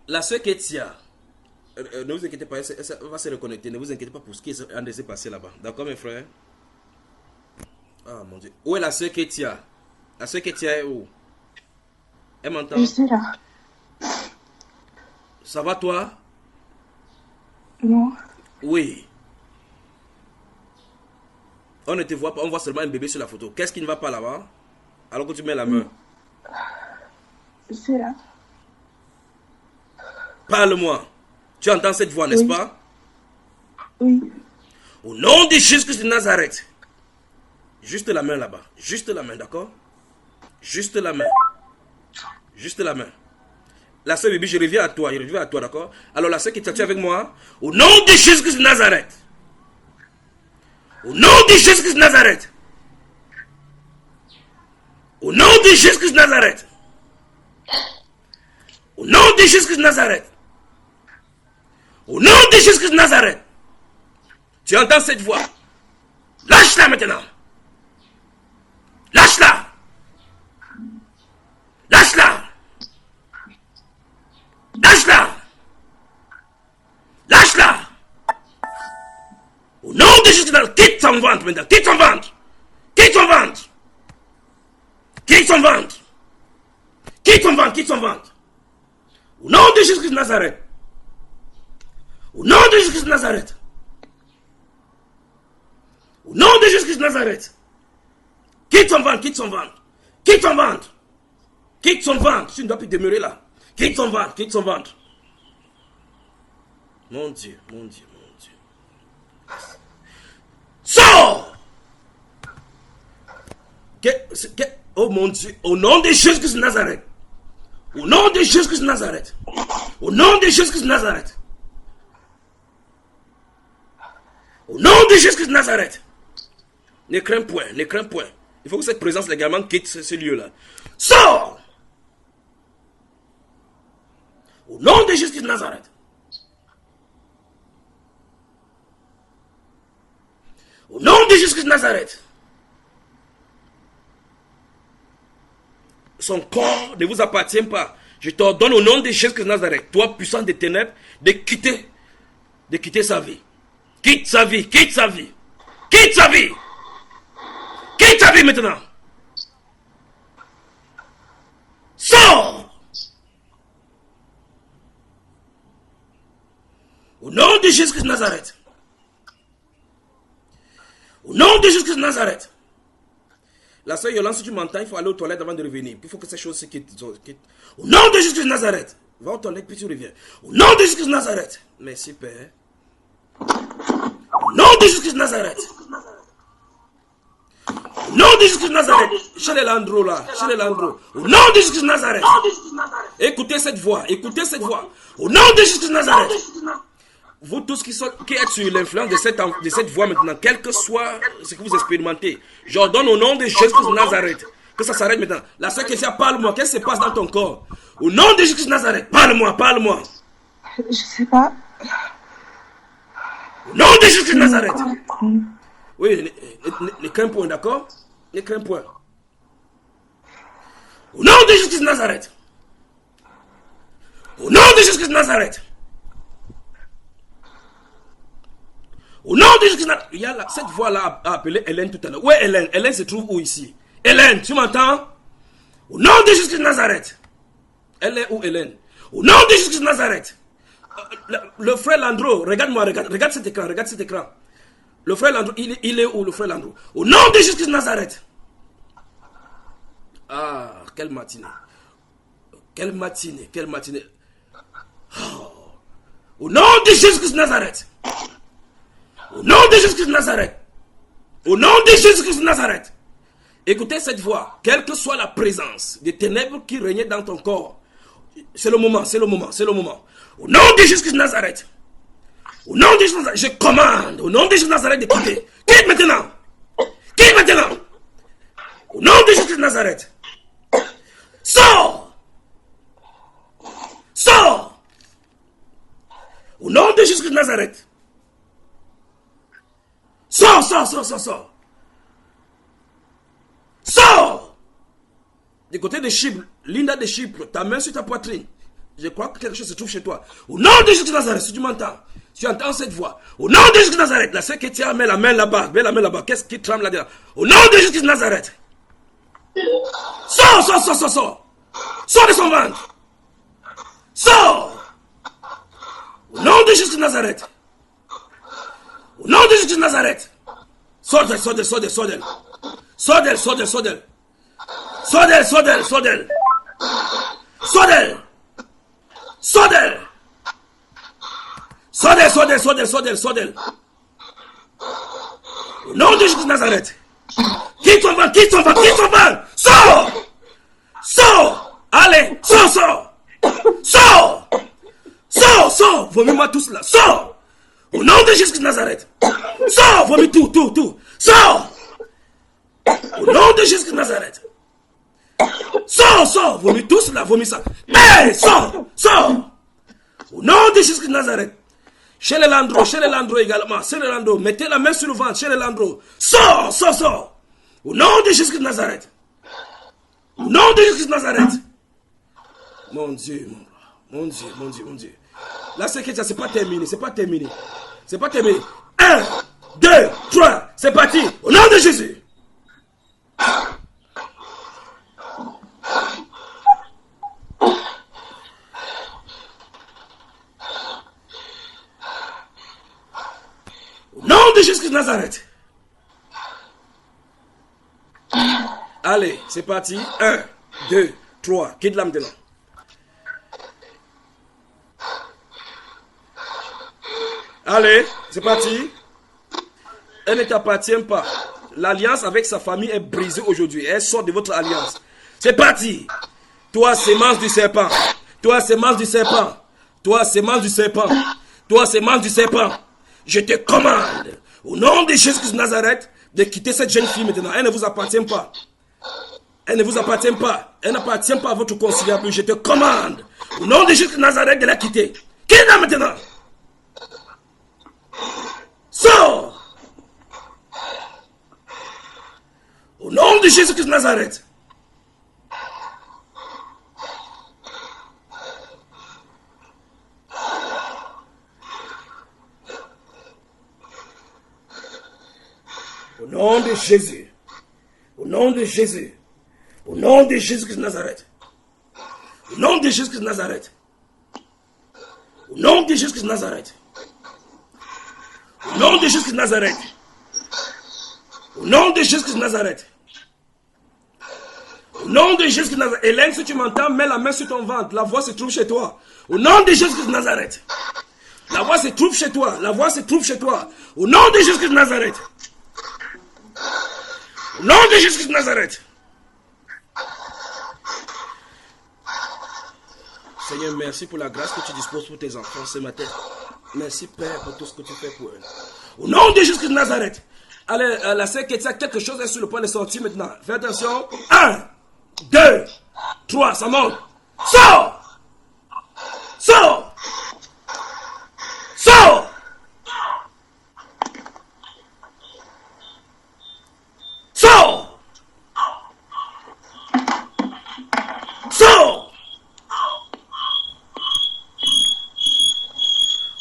Speaker 3: La sœur Ketia, ne vous inquiétez pas, elle va se reconnecter. Ne vous inquiétez pas pour ce qui est en train de se passer là-bas. D'accord, mes frères? Ah, mon Dieu. Où est la sœur Ketia? La sœur Ketia est où? Elle m'entend?
Speaker 4: Je suis là.
Speaker 3: Ça va, toi?
Speaker 4: Non.
Speaker 3: Oui. On ne te voit pas, on voit seulement un bébé sur la photo. Qu'est-ce qui ne va pas là-bas? Alors que tu mets la main.
Speaker 4: Je suis là.
Speaker 3: Parle-moi. Tu entends cette voix, n'est-ce pas?
Speaker 4: Oui.
Speaker 3: Au nom de Jésus-Christ de Nazareth. Juste la main là-bas. Juste la main, d'accord? Juste la main. Juste la main. La sœur Bibi, je reviens à toi, d'accord? Alors la sœur qui est avec moi, au nom de Jésus-Christ de Nazareth. Au nom de Jésus-Christ de Nazareth. Au nom de Jésus-Christ de Nazareth. Au nom de Jésus-Christ de Nazareth. Au nom de Jésus-Christ de Nazareth. Tu entends cette voix? Lâche-la maintenant. Lâche-la. Lâche-la. Lâche-la. Lâche-la. Au nom de Jésus, quitte son ventre maintenant. Quitte son ventre. Quitte son ventre. Quitte son ventre. Quitte son ventre. Quitte son ventre. Au nom de Jésus-Christ de Nazareth. Au nom de Jésus-Christ de Nazareth. Au nom de Jésus-Christ de Nazareth. Quitte son ventre. Quitte son ventre. Quitte son ventre. Quitte son ventre. Tu ne dois plus demeurer là. Quitte son ventre. Quitte son ventre. Mon Dieu, mon Dieu, mon Dieu. Sors! Oh mon Dieu. Au nom de Jésus-Christ de Nazareth. Au nom de Jésus-Christ de Nazareth. Au nom de Jésus-Christ de Nazareth. Au nom de Jésus-Christ de Nazareth. Ne crains point, ne crains point. Il faut que cette présence légalement quitte ce lieu-là. Sors! Au nom de Jésus-Christ de Nazareth. Au nom de Jésus-Christ de Nazareth. Son corps ne vous appartient pas. Je t'ordonne au nom de Jésus-Christ de Nazareth, toi puissant des ténèbres, de quitter sa vie. Quitte sa vie, quitte sa vie. Quitte sa vie. Quitte sa vie maintenant. Sors. Au nom de Jésus-Christ de Nazareth. Au nom de Jésus-Christ de Nazareth. La sœur Yolande, si tu m'entends, il faut aller aux toilettes avant de revenir. Il faut que ces choses se quittent. Au nom de Jésus-Christ de Nazareth. Va aux toilettes puis tu reviens. Au nom de Jésus-Christ de Nazareth. Merci Père. Au nom de Jésus-Christ de Nazareth. Au nom de Jésus-Christ de Nazareth. Chez les Landreaux là. Chez les Landreaux. Au nom de Jésus-Christ de Nazareth. Écoutez cette voix. Écoutez cette voix. Au nom de Jésus-Christ de Nazareth. Vous tous qui êtes sur l'influence de cette voix maintenant, quel que soit ce que vous expérimentez, j'ordonne au nom de Jésus-Christ de Nazareth que ça s'arrête maintenant. La sœur Kessia, parle-moi. Qu'est-ce qui se passe dans ton corps? Au nom de Jésus-Christ de Nazareth, parle-moi, parle-moi.
Speaker 4: Je sais pas.
Speaker 3: Au nom de Jésus-Christ de Nazareth. Oui, ne crains point, d'accord? Ne crains point. Au nom de Jésus-Christ de Nazareth. Au nom de Jésus-Christ de Nazareth. Au nom de Jésus-Christ, il y a cette voix-là a appelé Hélène tout à l'heure. Où est Hélène? Hélène se trouve où ici? Hélène, tu m'entends? Au nom de Jésus-Christ de Nazareth. Elle est où Hélène? Au nom de Jésus-Christ de Nazareth. Le frère Landreau, regarde-moi, regarde cet écran, regarde cet écran. Le frère Landreau, il est où le frère Landreau? Au nom de Jésus-Christ de Nazareth. Ah, quelle matinée. Quelle matinée, quelle matinée. Oh. Au nom de Jésus-Christ de Nazareth. Au nom de Jésus-Christ de Nazareth. Au nom de Jésus-Christ de Nazareth. Écoutez cette voix. Quelle que soit la présence des ténèbres qui régnaient dans ton corps. C'est le moment, c'est le moment, c'est le moment. Au nom de Jésus-Christ de Nazareth. Au nom de Jésus de Nazareth. Je commande. Au nom de Jésus de Nazareth de quitter. Quitte maintenant. Quitte maintenant. Au nom de Jésus de Nazareth. Sors. Sors. Au nom de Jésus de Nazareth. Sors, sors, sors, sors, sors. Sors. Du côté de Chypre, Linda de Chypre, ta main sur ta poitrine. Je crois que quelque chose se trouve chez toi. Au nom de Jésus de Nazareth, si tu m'entends, si tu entends cette voix. Au nom de Jésus de Nazareth, la sœur Ketia met la main là-bas, met la main là-bas. Qu'est-ce qui tremble là-dedans? Au nom de Jésus de Nazareth. Sors, sors, sors, sors, sors. Sors de son ventre. Sors. Au nom de Jésus de Nazareth. Au nom de Jésus de Nazareth. Sors d'elle, sors d'elle, sors d'elle, sors d'elle. Sors d'elle, sors d'elle, sors d'elle. Sors d'elle, sors d'elle, sors d'elle. Sors d'elle. Sors d'elle. Sors d'elle, sors d'elle, sors d'elle, sors d'elle, sors d'elle. Au nom de Jésus de Nazareth. Quitte ton ventre, quitte ton ventre, quitte ton ventre. Sors. Sors. Allez, sors, sors. Sors. Sors, sors. Vomis-moi tous là. Sors. Au nom de Jésus de Nazareth. Sors, vomis tout, tout, tout. Sors. Au nom de Jésus de Nazareth. Sors, sors, vomis tout cela, vomis ça. Mais sors, sors. Au nom de Jésus de Nazareth. Chez les Landreaux également. Chez les Landreaux, mettez la main sur le ventre, chez les Landreaux. Sors, sors, sors. Au nom de Jésus de Nazareth. Au nom de Jésus de Nazareth. Mon Dieu, mon Dieu, mon Dieu, mon Dieu. Là, c'est pas terminé, c'est pas terminé. C'est pas terminé. 1, 2, 3, c'est parti. Au nom de Jésus. Au nom de Jésus de Nazareth. Allez, c'est parti. 1, 2, 3. Quitte là maintenant. Allez, c'est parti. Elle ne t'appartient pas. L'alliance avec sa famille est brisée aujourd'hui. Elle sort de votre alliance. C'est parti. Toi, sémence du serpent. Toi, sémence du serpent. Toi, sémence du serpent. Toi, sémence du serpent. Je te commande, au nom de Jésus de Nazareth, de quitter cette jeune fille maintenant. Elle ne vous appartient pas. Elle ne vous appartient pas. Elle n'appartient pas à votre conciliable. Je te commande, au nom de Jésus de Nazareth, de la quitter. Quitte-la maintenant. Sors. Au nom de Jésus de Nazareth. Au nom de Jésus. Au nom de Jésus. Au nom de Jésus-Christ de Nazareth. Au nom de Jésus-Christ de Nazareth. Au nom de Jésus-Christ de Nazareth. Au nom de Jésus-Christ de Nazareth. Au nom de Jésus-Christ de Nazareth. Au nom de Jésus-Christ de Nazareth. Hélène, si tu m'entends, mets la main sur ton ventre. La voix se trouve chez toi. Au nom de Jésus-Christ de Nazareth. La voix se trouve chez toi. La voix se trouve chez toi. Au nom de Jésus-Christ de Nazareth. Au nom de Jésus-Christ de Nazareth. Seigneur, merci pour la grâce que tu disposes pour tes enfants ce matin. Merci, Père, pour tout ce que tu fais pour eux. Au nom de Jésus-Christ de Nazareth. Allez, la sœur Ketia, quelque chose est sur le point de sortir maintenant. Fais attention. 1, 2, 3, ça monte. Sors! Sors! Sors! Sors! Sors!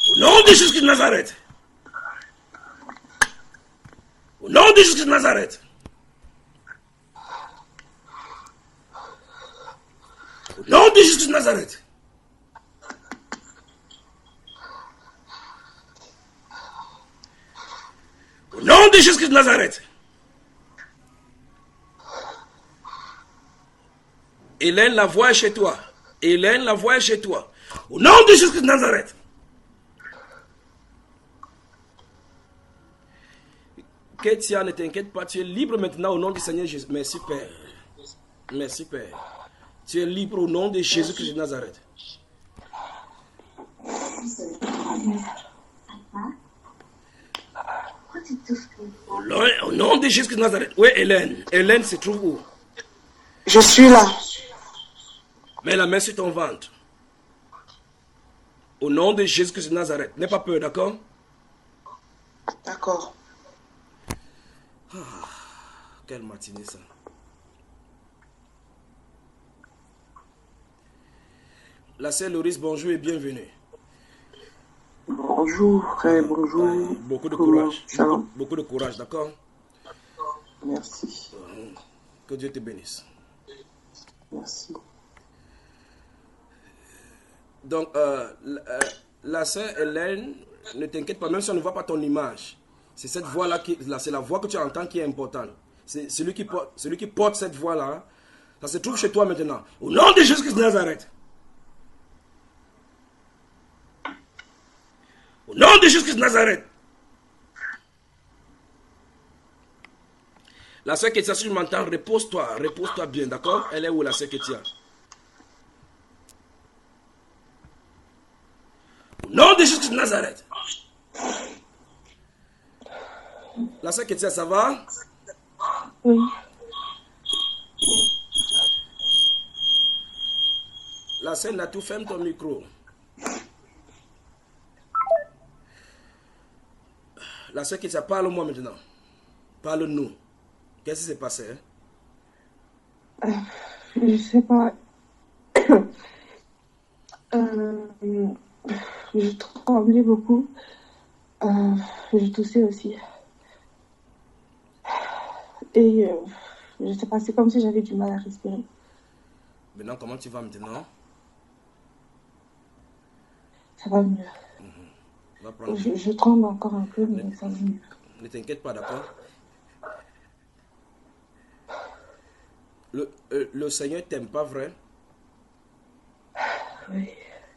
Speaker 3: Au nom de Jésus-Christ de Nazareth. Au nom de Jésus-Christ de Nazareth. Au nom de Jésus-Christ de Nazareth. Au nom de Jésus-Christ de Nazareth. Hélène, la voix est chez toi. Hélène, la voix est chez toi. Au nom de Jésus-Christ de Nazareth. Ketia, ne t'inquiète pas, tu es libre maintenant au nom du Seigneur Jésus. Merci Père. Merci Père. Tu es libre au nom de Jésus-Christ de Nazareth. Au nom de Jésus-Christ de Nazareth. Oui, Hélène. Hélène se trouve où?
Speaker 9: Je suis là.
Speaker 3: Mets la main sur ton ventre. Au nom de Jésus-Christ de Nazareth. N'aie pas peur, d'accord?
Speaker 9: D'accord.
Speaker 3: Ah, quelle matinée ça. La sœur Loris, bonjour et bienvenue.
Speaker 9: Bonjour frère, bonjour.
Speaker 3: Beaucoup de
Speaker 9: Comment
Speaker 3: courage.
Speaker 9: ça va?
Speaker 3: Beaucoup de courage, d'accord?
Speaker 9: Merci.
Speaker 3: Que Dieu te bénisse.
Speaker 9: Merci.
Speaker 3: Donc, la sœur Hélène, ne t'inquiète pas, même si on ne voit pas ton image, c'est cette voix-là, c'est la voix que tu entends qui est importante. C'est celui qui porte cette voix-là, ça se trouve chez toi maintenant. Au nom de Jésus-Christ de Nazareth. Au nom de Jésus-Christ de Nazareth. La sœur Ketia, si tu m'entends, repose-toi bien, d'accord? Elle est où la sœur Ketia? Au nom de Jésus-Christ de Nazareth. La sœur Ketia, ça va?
Speaker 4: Oui.
Speaker 3: La sœur Natou, ferme ton micro. La sœur Ketia, parle-moi maintenant. Parle-nous. Qu'est-ce qui s'est passé?
Speaker 4: Je sais pas. Je tremblais beaucoup. Je toussais aussi. Et je sais pas, c'est comme si j'avais du mal à respirer.
Speaker 3: Maintenant, comment tu vas maintenant?
Speaker 4: Ça va mieux.
Speaker 3: Va prendre...
Speaker 4: Je tremble encore un peu, mais ça va mieux.
Speaker 3: Ne t'inquiète pas, d'accord? Le Seigneur t'aime, pas vrai?
Speaker 4: Oui.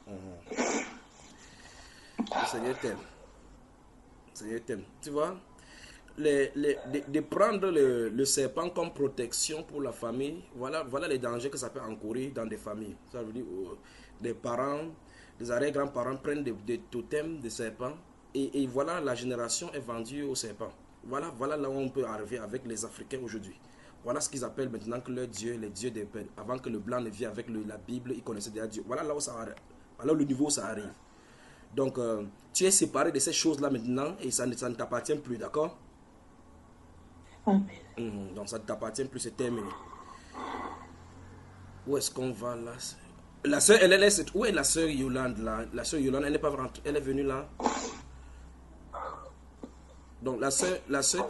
Speaker 3: Le Seigneur t'aime. Le Seigneur t'aime. Tu vois, de prendre le serpent comme protection pour la famille, voilà les dangers que ça peut encourir dans des familles. Ça veut dire des parents, des arrière-grands-parents prennent des totems de serpents et voilà, la génération est vendue au serpent. Voilà là où on peut arriver avec les Africains aujourd'hui. Voilà ce qu'ils appellent maintenant que leur Dieu, les dieux des peines. Avant que le blanc ne vienne avec la Bible, ils connaissaient déjà Dieu. Voilà là où ça arrive. Voilà le niveau où ça arrive. Donc, tu es séparé de ces choses-là maintenant et ça ne t'appartient plus, d'accord?
Speaker 4: Amen.
Speaker 3: Donc, ça ne t'appartient plus, c'est terminé. Où est-ce qu'on va là? La soeur, où est la soeur Yolande là? La soeur Yolande, elle n'est pas rentrée, elle est venue là. Donc, la sœur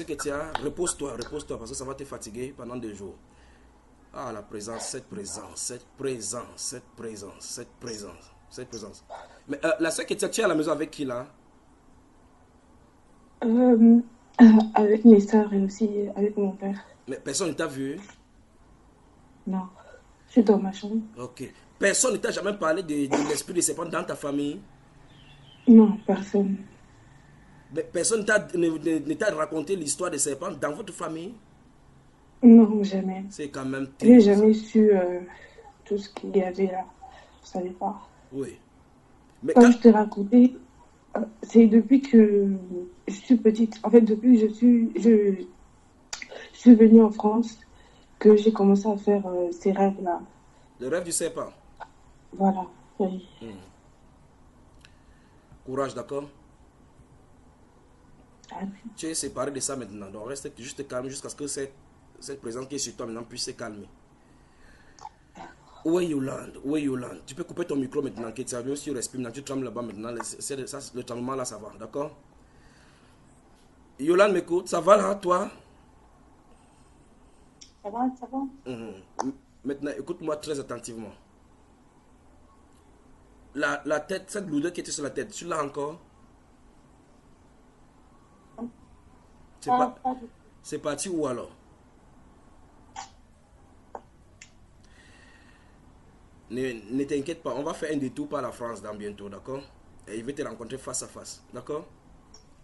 Speaker 3: Ketia, repose-toi, parce que ça va te fatiguer pendant 2 jours. Ah, la présence, cette présence. Mais la sœur Ketia, tu es à la maison avec qui là?
Speaker 10: Avec mes soeurs et aussi avec mon père.
Speaker 3: Mais personne ne t'a vu?
Speaker 10: Non, je suis dans ma chambre.
Speaker 3: Ok. Personne ne t'a jamais parlé de l'esprit de serpent dans ta famille?
Speaker 10: Non, personne.
Speaker 3: Mais personne ne t'a raconté l'histoire des serpents dans votre famille?
Speaker 10: Non, jamais.
Speaker 3: C'est quand même
Speaker 10: J'ai
Speaker 3: terrible.
Speaker 10: jamais su tout ce qu'il y avait là. Je savais pas.
Speaker 3: Oui. Mais
Speaker 10: Comme je t'ai raconté, c'est depuis que je suis petite. En fait, depuis que je suis venue en France que j'ai commencé à faire ces rêves-là.
Speaker 3: le rêve du serpent.
Speaker 10: Voilà. Oui.
Speaker 3: Courage, d'accord?
Speaker 10: Ah oui.
Speaker 3: Tu es séparé de ça maintenant. Donc reste juste calme jusqu'à ce que cette présence qui est sur toi maintenant puisse se calmer. Où est Yolande? Où est Yolande? Tu peux couper ton micro maintenant, Ketia. Même si tu respires maintenant, tu trembles là-bas maintenant. Le tremblement là, ça va, d'accord? Yolande m'écoute, ça va là, toi?
Speaker 7: Ça va, ça va.
Speaker 3: Maintenant, écoute-moi très attentivement. La tête, cette lourdeur qui était sur la tête, tu l'as encore? C'est parti où alors? Ne t'inquiète pas, on va faire un détour par la France dans bientôt, d'accord? Et il va te rencontrer face à face, d'accord?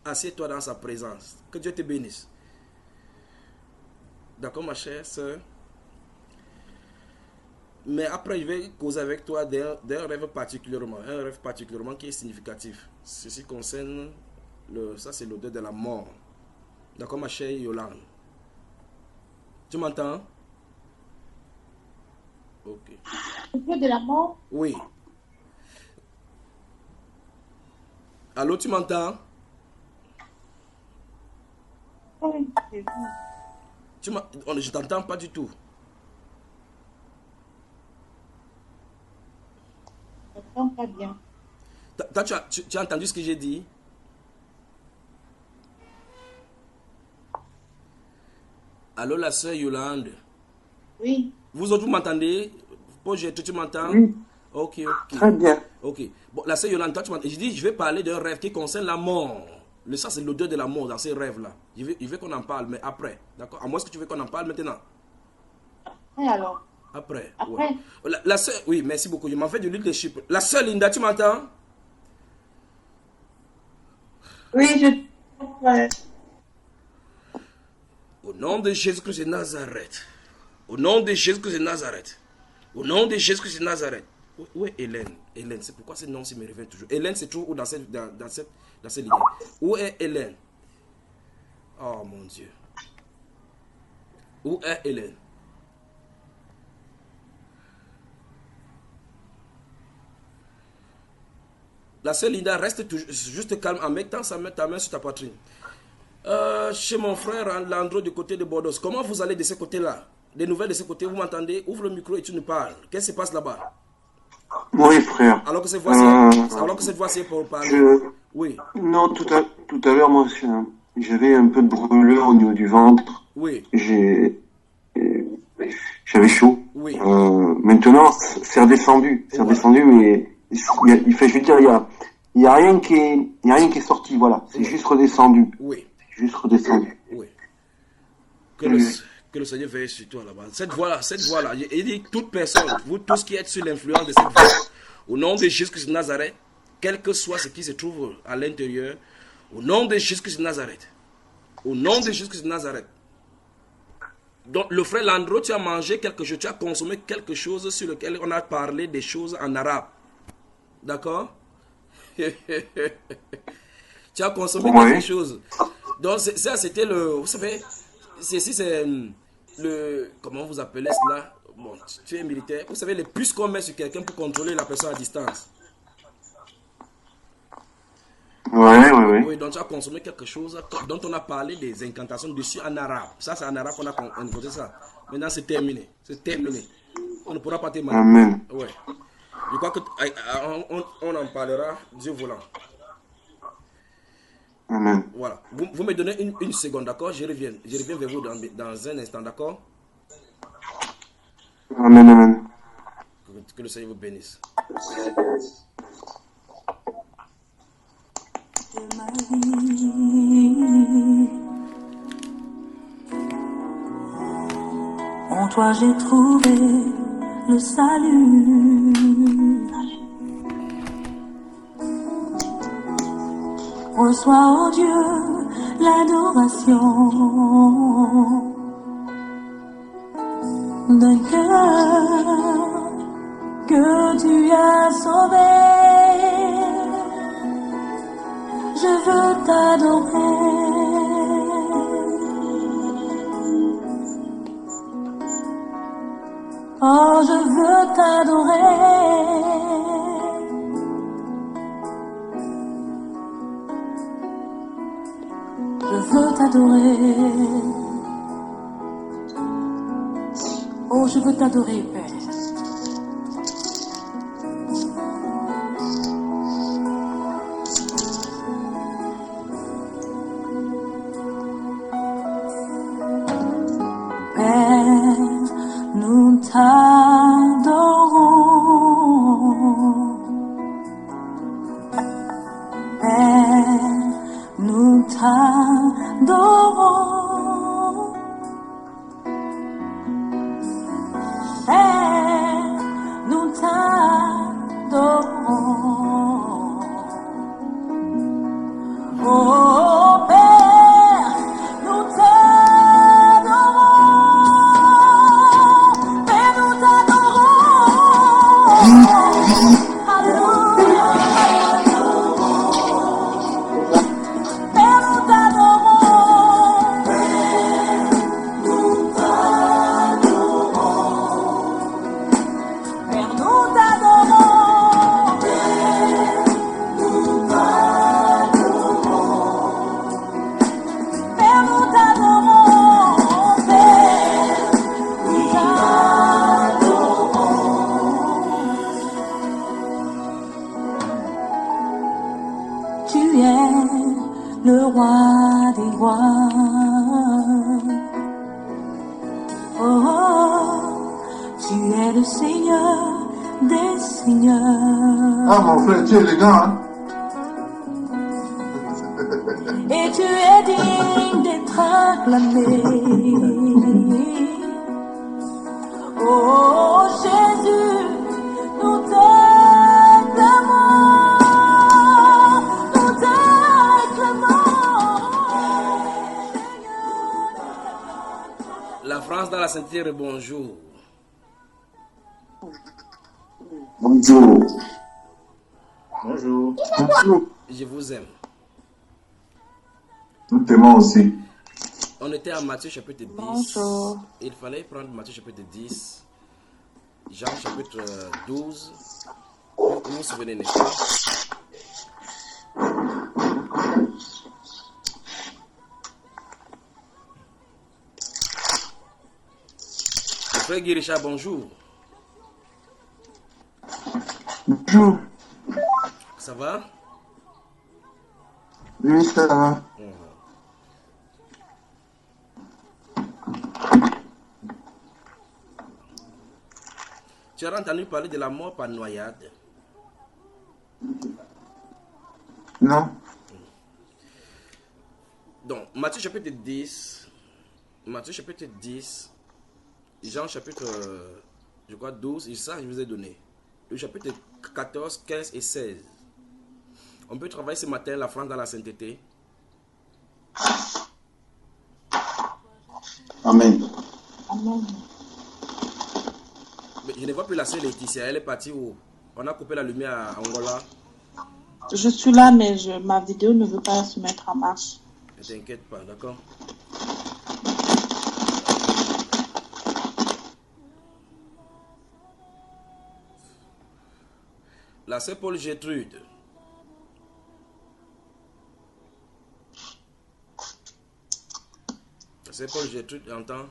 Speaker 3: Assieds-toi dans sa présence. Que Dieu te bénisse. D'accord, ma chère soeur? Mais après, je vais causer avec toi d'un rêve particulièrement. Un rêve particulièrement qui est significatif. Ceci concerne, ça c'est l'odeur de la mort. D'accord, ma chère Yolande? Tu m'entends? Ok.
Speaker 7: L'odeur de la mort?
Speaker 3: Oui. Allô, tu m'entends?
Speaker 7: Oui, c'est bon.
Speaker 3: Je t'entends pas du tout.
Speaker 7: Je ne sens pas bien.
Speaker 3: Toi, tu as entendu ce que j'ai dit? Allô, la sœur Yolande?
Speaker 7: Oui.
Speaker 3: Vous autres, vous m'entendez? Tu m'entends?
Speaker 9: Oui.
Speaker 3: Ok.
Speaker 9: Très bien.
Speaker 3: Ok. Bon, la sœur Yolande, toi, tu m'entends? Je dis, je vais parler d'un rêve qui concerne la mort. Ça, c'est l'odeur de la mort dans ces rêves-là. Je veux qu'on en parle, mais après. D'accord? À moins que tu veux qu'on en parle maintenant.
Speaker 7: Et alors?
Speaker 3: Après.
Speaker 7: Après?
Speaker 3: Ouais. La sœur, oui, merci beaucoup. Je m'en fais du leadership. La sœur Linda, tu m'entends?
Speaker 7: Oui, ouais.
Speaker 3: Au nom de Jésus-Christ de Nazareth. Au nom de Jésus-Christ de Nazareth. Au nom de Jésus-Christ de Nazareth. Où est Hélène? Hélène, c'est pourquoi ce nom me revient toujours. Hélène se trouve où dans cette ligne? Où est Hélène? Oh mon Dieu. Où est Hélène? La sœur Linda reste juste calme en mettant ta main sur ta poitrine. Chez mon frère Landro du côté de Bordeaux. Comment vous allez de ce côté-là? Des nouvelles de ce côté, vous m'entendez? Ouvre le micro et tu nous parles. Qu'est-ce qui se passe là-bas?
Speaker 2: Oui, frère.
Speaker 3: Alors que cette voix-ci est pour parler. Oui.
Speaker 2: Non, tout à l'heure, moi, j'avais un peu de brûlure au niveau du ventre.
Speaker 3: Oui.
Speaker 2: J'avais chaud.
Speaker 3: Oui.
Speaker 2: Maintenant, c'est redescendu. C'est redescendu, mais je veux dire, il y a rien qui est sorti, voilà. C'est juste redescendu.
Speaker 3: Oui.
Speaker 2: Juste redescendu.
Speaker 3: Oui. Que le Seigneur veille sur toi là-bas. Cette voix-là, il dit toute personne, vous tous qui êtes sous l'influence de cette voix, au nom de Jésus-Christ de Nazareth, quel que soit ce qui se trouve à l'intérieur, au nom de Jésus-Christ de Nazareth, au nom de Jésus-Christ de Nazareth. Donc, le frère Landro, tu as mangé quelque chose, tu as consommé quelque chose sur lequel on a parlé des choses en arabe. D'accord? Tu as consommé quelque chose. Donc, ça, c'était vous savez, ceci, c'est comment vous appelez cela? Bon, tu es militaire. Vous savez, les puces qu'on met sur quelqu'un pour contrôler la personne à distance.
Speaker 2: Ouais.
Speaker 3: Oui, donc tu as consommé quelque chose dont on a parlé des incantations dessus en arabe. Ça, c'est en arabe qu'on a consommé ça. Maintenant, c'est terminé. C'est terminé. On ne pourra pas te manipuler.
Speaker 2: Amen.
Speaker 3: Ouais. Je crois qu'on en parlera, Dieu voulant.
Speaker 2: Amen.
Speaker 3: Voilà. Vous me donnez une seconde, d'accord? Je reviens vers vous dans un instant, d'accord?
Speaker 2: Amen, amen.
Speaker 3: Que le Seigneur vous bénisse.
Speaker 1: de ma vie. En toi j'ai trouvé le salut. Reçois, oh Dieu, l'adoration d'un cœur que tu as sauvé. Je veux t'adorer. Oh, je veux t'adorer. Je veux t'adorer. Oh, je veux t'adorer, Père. Père, nous t'adorons. Père, nous t'adorons. Père, nous t'adorons. Oh Père, nous t'adorons. Père, nous t'adorons. Alléluia. Père, nous t'adorons. Père, nous t'adorons. Père, nous t'adorons. Père, nous t'adorons. Tu es le roi des rois. Oh, tu es le Seigneur des seigneurs.
Speaker 8: Ah, mon frère, tu es élégant, hein?
Speaker 1: Et tu es digne d'être acclamé. Oh Jésus, nous t'acclamons, nous t'acclamons.
Speaker 3: La France dans la sainteté, bonjour.
Speaker 2: Bonjour.
Speaker 8: Bonjour.
Speaker 2: Bonjour.
Speaker 3: Je vous aime.
Speaker 8: Nous t'aimons aussi.
Speaker 3: On était à Matthieu chapitre 10.
Speaker 4: Bonjour.
Speaker 3: Il fallait prendre Matthieu chapitre 10, Jean chapitre 12. Vous vous souvenez, n'est-ce pas? Frère Guy Richard, bonjour.
Speaker 2: Bonjour.
Speaker 3: Ça va?
Speaker 2: Oui, ça va.
Speaker 3: Tu as entendu parler de la mort par noyade?
Speaker 2: Non.
Speaker 3: Donc, Matthieu chapitre 10, Matthieu chapitre 10, Jean chapitre, je crois, 12, et ça, je vous ai donné. Le chapitre 14, 15 et 16. On peut travailler ce matin la France dans la sainteté.
Speaker 2: Amen.
Speaker 4: Amen.
Speaker 3: Mais je ne vois plus la sœur Laetitia, elle est partie où? On a coupé la lumière à Angola.
Speaker 4: Je suis là, mais ma vidéo ne veut pas se mettre en marche.
Speaker 3: Ne t'inquiète pas, d'accord? La sœur Paul Gertrude. La sœur Paul Gertrude, entend?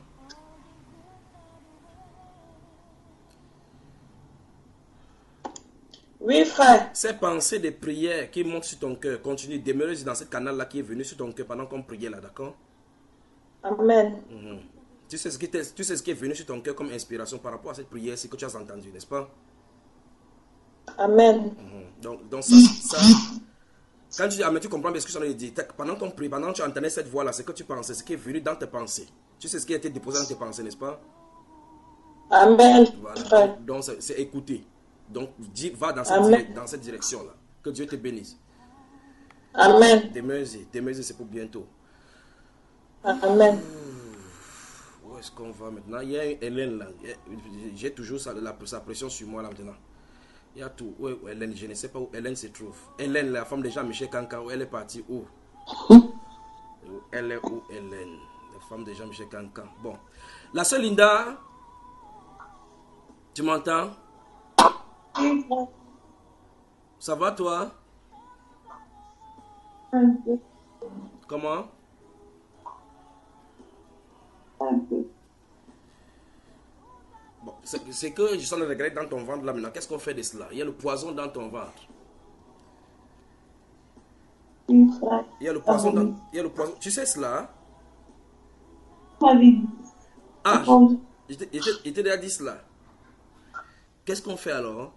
Speaker 7: Oui, frère.
Speaker 3: Ces pensées de prière qui montent sur ton cœur, continue, demeure dans ce canal-là qui est venu sur ton cœur pendant qu'on priait là, d'accord?
Speaker 7: Amen.
Speaker 3: Tu sais ce qui est venu sur ton cœur comme inspiration par rapport à cette prière, c'est que tu as entendu, n'est-ce pas?
Speaker 7: Amen.
Speaker 3: Donc ça, quand tu dis, ah mais tu comprends bien ce que j'en ai dit, pendant qu'on prie, pendant que tu entendais cette voix-là, c'est que tu pensais, ce qui est venu dans tes pensées. Tu sais ce qui a été déposé dans tes pensées, n'est-ce pas?
Speaker 7: Amen.
Speaker 3: Voilà. Donc c'est écouter. Donc va dans cette direction-là. Que Dieu te bénisse.
Speaker 7: Amen.
Speaker 3: Demeure-y, c'est pour bientôt.
Speaker 7: Amen.
Speaker 3: Où est-ce qu'on va maintenant? Il y a Hélène là. J'ai toujours sa pression sur moi là maintenant. Il y a tout. Où est Hélène? Je ne sais pas où Hélène se trouve. Hélène, la femme de Jean-Michel Kankan, où elle est partie? Où? Elle est où, Hélène? La femme de Jean-Michel Kankan. Bon. La sœur Linda, tu m'entends? Ça va toi? Comment? Bon, c'est que je sens le regret dans ton ventre là maintenant. Qu'est-ce qu'on fait de cela? Il y a le poison dans ton ventre. Il y a le poison dans... Il y a le poison. Tu sais cela? Ah, il t'a déjà dit cela. Qu'est-ce qu'on fait alors?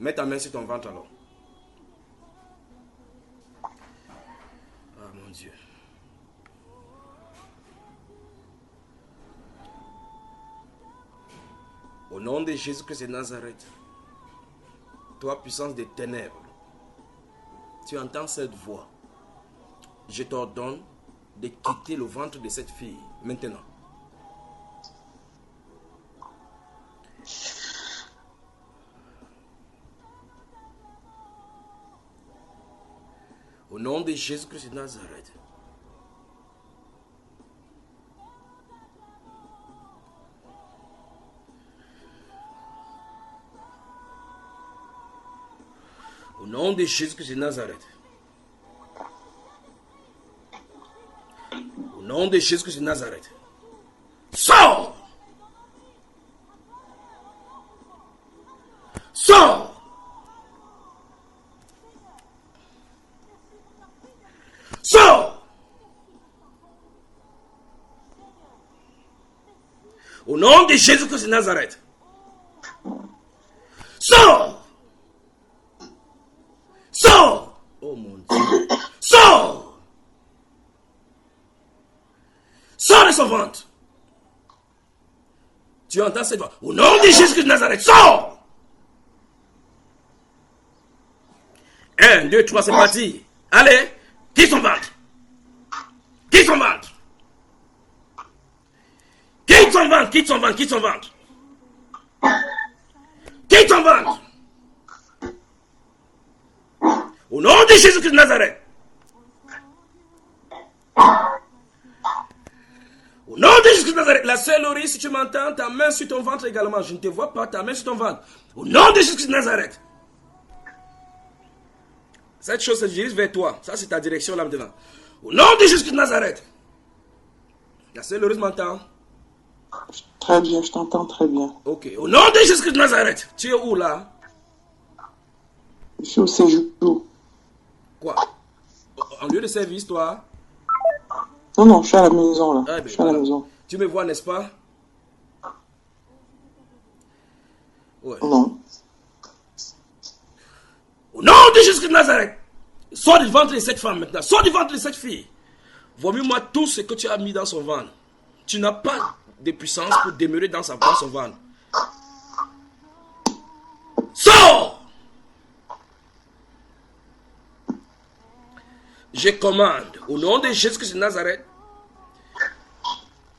Speaker 3: Mets ta main sur ton ventre alors. Ah mon Dieu. Au nom de Jésus-Christ de Nazareth, toi puissance des ténèbres, tu entends cette voix. Je t'ordonne de quitter le ventre de cette fille maintenant. Au nom de Jésus-Christ de Nazareth. Au nom de Jésus-Christ de Nazareth. Au nom de Jésus-Christ de Nazareth. Sors! Sors! Sors! Au nom de Jésus-Christ de Nazareth. Sors! Sors! Oh mon Dieu. Sors! Sors de son ventre. Tu entends cette voix? Au nom de Jésus-Christ de Nazareth, sors! 1, 2, 3, c'est parti. Allez! Quitte son ventre. Quitte son ventre. Quitte son ventre, quitte son ventre, quitte son ventre. Quitte son ventre. Au nom de Jésus-Christ de Nazareth. Au nom de Jésus-Christ de Nazareth. La sœur Laurie, si tu m'entends, ta main sur ton ventre également. Je ne te vois pas, ta main sur ton ventre. Au nom de Jésus-Christ de Nazareth. Cette chose se dirige vers toi. Ça, c'est ta direction là maintenant. Au nom de Jésus-Christ de Nazareth. La sœur Laurie m'entend?
Speaker 9: Très bien, je t'entends très bien.
Speaker 3: Ok. Au nom de Jésus-Christ de Nazareth. Tu es où là?
Speaker 9: Je suis au séjour.
Speaker 3: Quoi? En lieu de service, toi?
Speaker 9: Non, non, je suis à la maison là.
Speaker 3: Ah, ben,
Speaker 9: je suis à la maison.
Speaker 3: Tu me vois, n'est-ce pas? Ouais.
Speaker 9: Non.
Speaker 3: Au nom de Jésus-Christ de Nazareth. Sors du ventre de cette femme maintenant. Sors du ventre de cette fille. Vomis-moi tout ce que tu as mis dans son ventre. Tu n'as pas de puissance pour demeurer dans son ventre. Sors! Je commande au nom de Jésus-Christ de Nazareth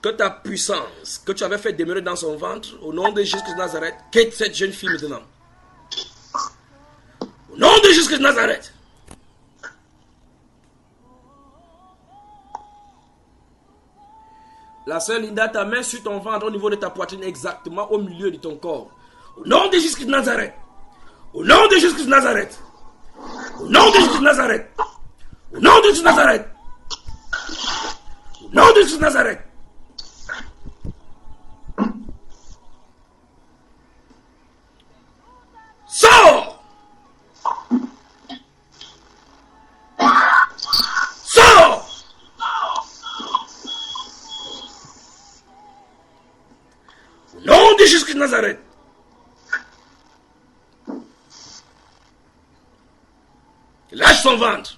Speaker 3: que ta puissance que tu avais fait demeurer dans son ventre, au nom de Jésus-Christ de Nazareth, quitte cette jeune fille maintenant. Au nom de Jésus-Christ de Nazareth. La sœur Linda, ta main sur ton ventre au niveau de ta poitrine, exactement au milieu de ton corps. Au nom de Jésus-Christ de Nazareth. Au nom de Jésus-Christ de Nazareth. Au nom de Jésus de Nazareth. Au nom de Jésus de Nazareth. Au nom de Jésus de Nazareth. Sors! Sors! Au nom de Jésus-Christ de Nazareth. Lâche son ventre.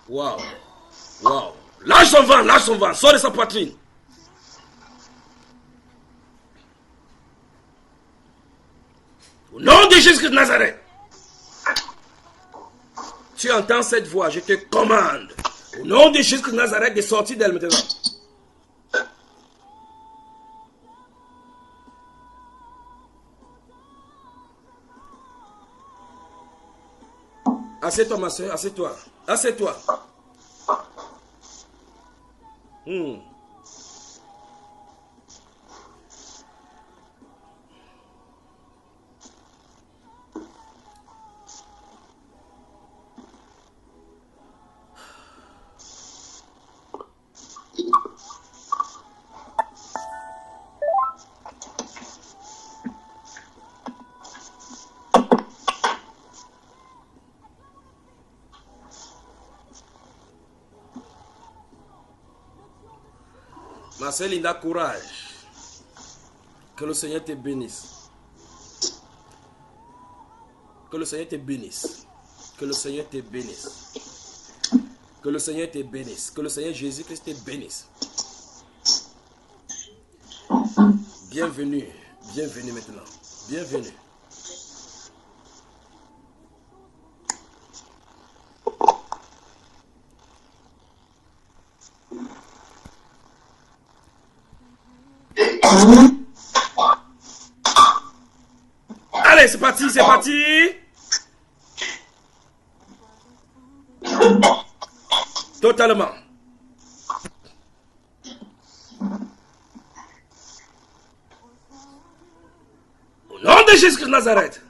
Speaker 3: Waouh. Waouh. Lâche son ventre, lâche son ventre. Sors de sa poitrine. Au nom de Jésus-Christ de Nazareth. Tu entends cette voix, je te commande. Au nom de Jésus-Christ de Nazareth, de sortir d'elle maintenant. Assieds-toi, ma soeur, assieds-toi. Assieds-toi. Ma soeur Linda, courage. Que le Seigneur te bénisse. Que le Seigneur te bénisse. Que le Seigneur te bénisse. Que le Seigneur te bénisse. Que le Seigneur Jésus-Christ te bénisse. Bienvenue. Bienvenue maintenant. Bienvenue. Allez, c'est parti, c'est parti. Totalement. Au nom de Jésus de Nazareth.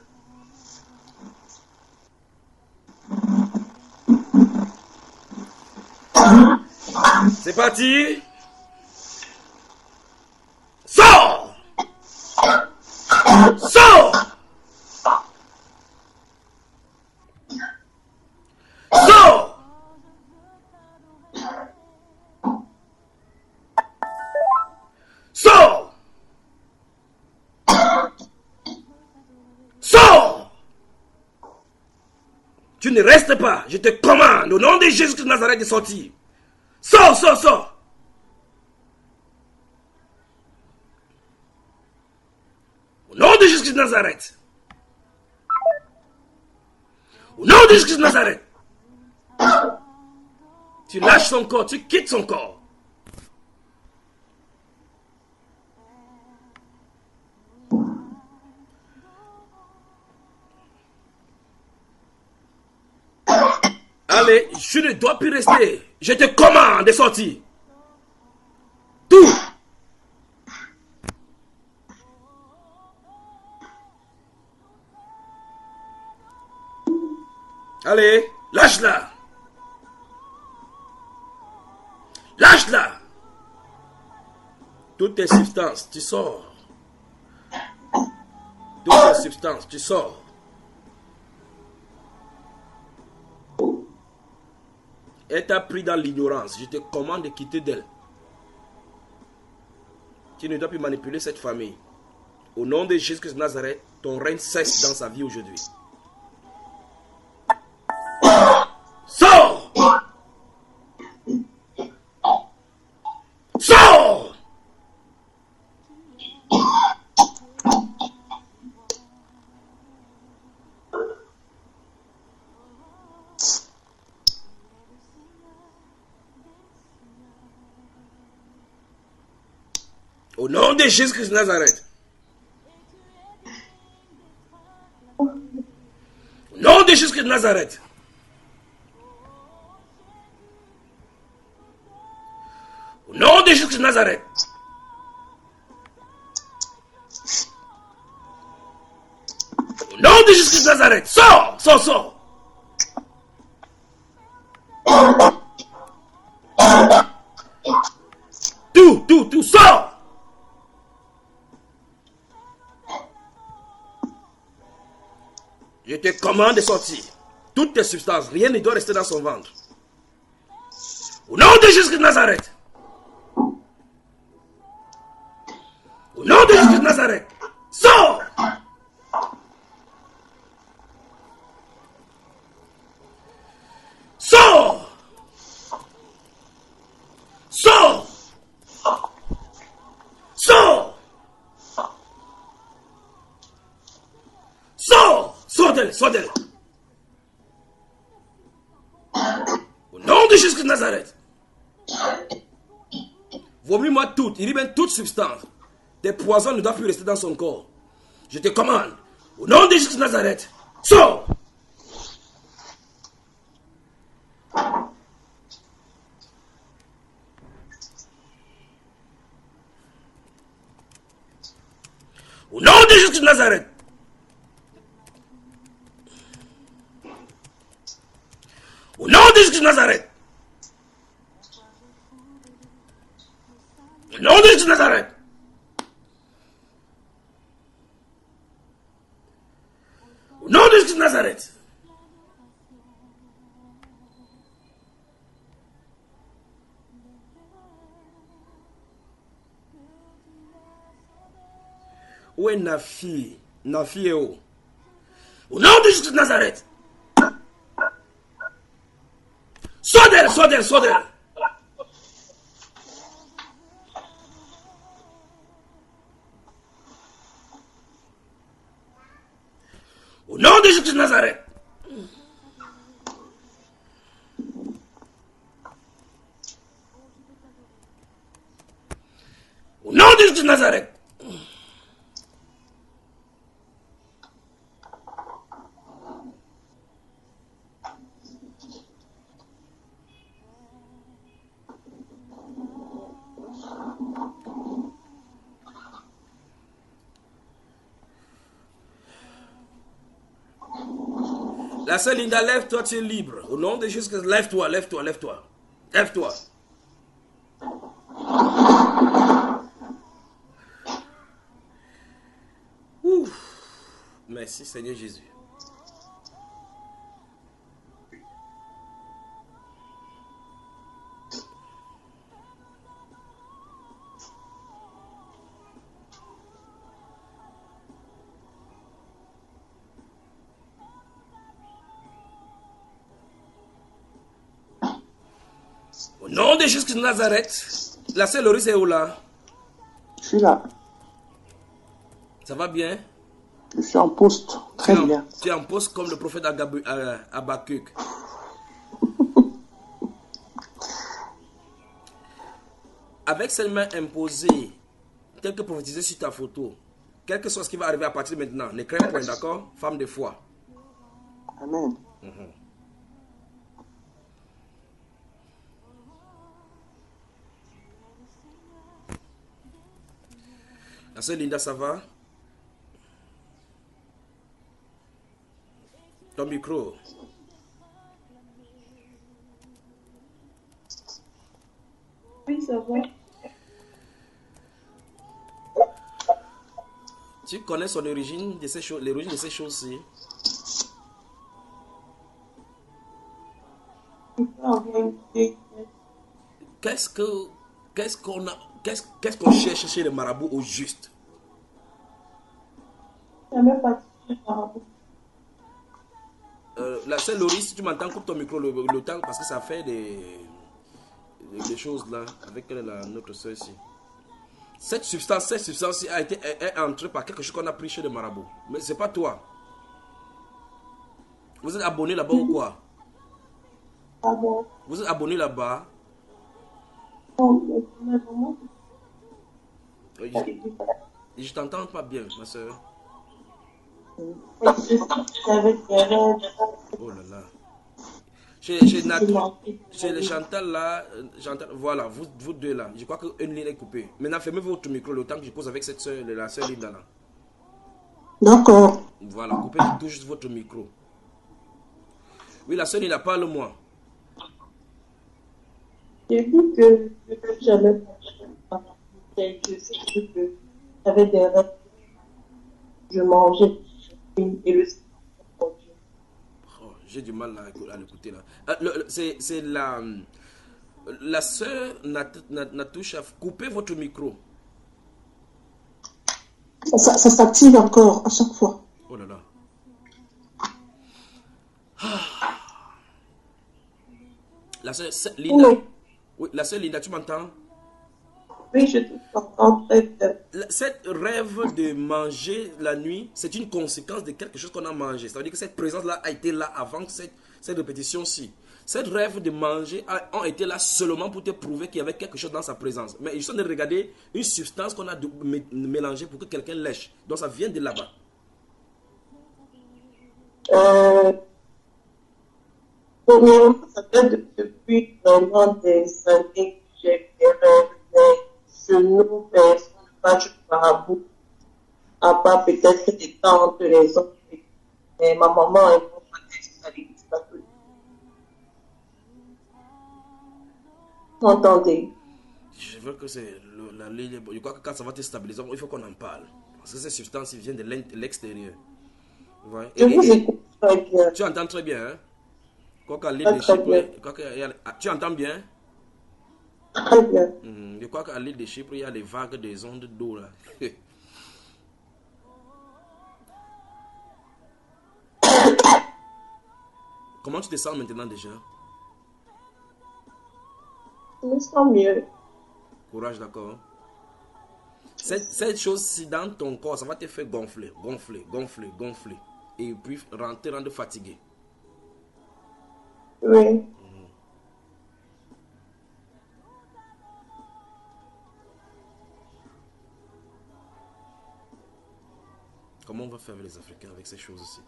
Speaker 3: C'est parti. Sors. Sors. Sors. Sors. Sors. Tu ne restes pas. Je te commande au nom de Jésus de Nazareth de sortir. Sors, sors, sors. Au nom de Jésus de Nazareth. Au nom de Jésus de Nazareth. Tu lâches son corps, tu quittes son corps. Allez, je ne dois plus rester. Je te commande de sortir. Tout. Allez, lâche-la. Lâche-la. Toutes tes substances, tu sors. Toutes tes substances, tu sors. Elle t'a pris dans l'ignorance. Je te commande de quitter d'elle. Tu ne dois plus manipuler cette famille. Au nom de Jésus-Christ de Nazareth, ton règne cesse dans sa vie aujourd'hui. Sors! Sors! Au nom de Jésus-Christ de Nazareth. Au nom de Jésus-Christ de Nazareth. Au nom de Nazareth. Au nom de Jésus de Nazareth. Sors, sors, sors. Tout, sors. Je te commande de sortir. Toutes tes substances, rien ne doit rester dans son ventre. Au nom de Jésus de Nazareth. Au nom de Jésus de Nazareth. Sors. Sors. Sors. Sors. Sors. Sors d'elle, sors d'elle. Au nom de Jésus de Nazareth. Vomis-moi tout, il libère toute substance. Des poisons ne doivent plus rester dans son corps. Je te commande, au nom de Jésus de Nazareth, sors! Au nom de Jésus de Nazareth. Au nom de Jésus de Nazareth. Au nom de Jésus de Nazareth. Au nom de Jésus de Nazareth. Où est Nafi? Nafi est où? Au nom de Jésus de Nazareth. Sors d'elle, sors d'elle, sors d'elle. Au nom de Jésus de Nazareth. Au nom de Jésus de Nazareth. La sœur Linda, lève-toi, tu es libre. Au nom de Jésus, lève-toi, lève-toi, lève-toi. Lève-toi. Ouf. Merci Seigneur Jésus. Au nom de Jésus de Nazareth, la sœur Loris est où là?
Speaker 9: Je suis là.
Speaker 3: Ça va bien?
Speaker 9: Je suis en poste. Très bien.
Speaker 3: Tu es en poste comme le prophète Habakkuk. Avec cette main imposée, telle que prophétisée sur ta photo, quel que soit ce qui va arriver à partir de maintenant, ne crains point, d'accord? Femme de foi.
Speaker 9: Amen.
Speaker 3: La sœur Linda, ça va? Ton micro.
Speaker 10: Oui, ça va.
Speaker 3: Tu connais son origine de ces choses, l'origine de ces choses-ci? Qu'est-ce qu'on cherche chez les marabouts au juste? La seule Loris, si tu m'entends, coupe ton micro le temps parce que ça fait des choses là avec notre soeur ici. Cette substance est entrée par quelque chose qu'on a pris chez les marabouts. Mais c'est pas toi. Vous êtes abonné là-bas ou quoi?
Speaker 10: Ah bon?
Speaker 3: Vous êtes abonné là-bas? Je t'entends pas bien, ma soeur. Oh là là. Chez les Chantal là, voilà, vous deux là, je crois qu'une ligne est coupée. Maintenant, fermez votre micro le temps que je cause avec cette soeur, la soeur Linda là.
Speaker 9: D'accord.
Speaker 3: Voilà, coupez tout juste votre micro. Oui, la soeur Linda, parle-moi.
Speaker 7: J'ai vu que j'avais j'avais des rêves. Je mangeais et le
Speaker 3: Oh, j'ai du mal à l'écouter là. C'est la soeur Natoucha, coupez votre micro.
Speaker 9: Ça s'active encore à chaque fois.
Speaker 3: Oh là là. La soeur Linda. Oui, la soeur Linda, tu m'entends?
Speaker 7: Oui, je t'entends très bien.
Speaker 3: Cette rêve de manger la nuit, c'est une conséquence de quelque chose qu'on a mangé. Ça veut dire que cette présence-là a été là avant cette répétition-ci. Cette rêve de manger ont été là seulement pour te prouver qu'il y avait quelque chose dans sa présence. Mais ils sont de regarder une substance qu'on a mélangée pour que quelqu'un lèche. Donc ça vient de là-bas.
Speaker 7: Premièrement, ça fait depuis vraiment des années que j'ai des rêves, mais je ne personne pas du marabout, à part peut-être des temps entre les autres. Mais ma maman est pas à l'église catholique. Vous entendez?
Speaker 3: Je veux que c'est la ligne. Je crois que quand ça va te stabiliser, il faut qu'on en parle. Parce que ces substances viennent de l'extérieur. Ouais.
Speaker 7: Je vous écoute très bien.
Speaker 3: Tu entends très bien, hein? Tu entends bien?
Speaker 7: Très bien.
Speaker 3: Je crois qu'à l'île de Chypre, il y a les vagues des ondes d'eau là. Comment tu te sens maintenant déjà?
Speaker 7: Je me sens mieux.
Speaker 3: Courage, d'accord. Cette chose-ci dans ton corps, ça va te faire gonfler. Et puis te rendre fatigué.
Speaker 7: Oui.
Speaker 3: Comment on va faire avec les Africains avec ces choses-ci?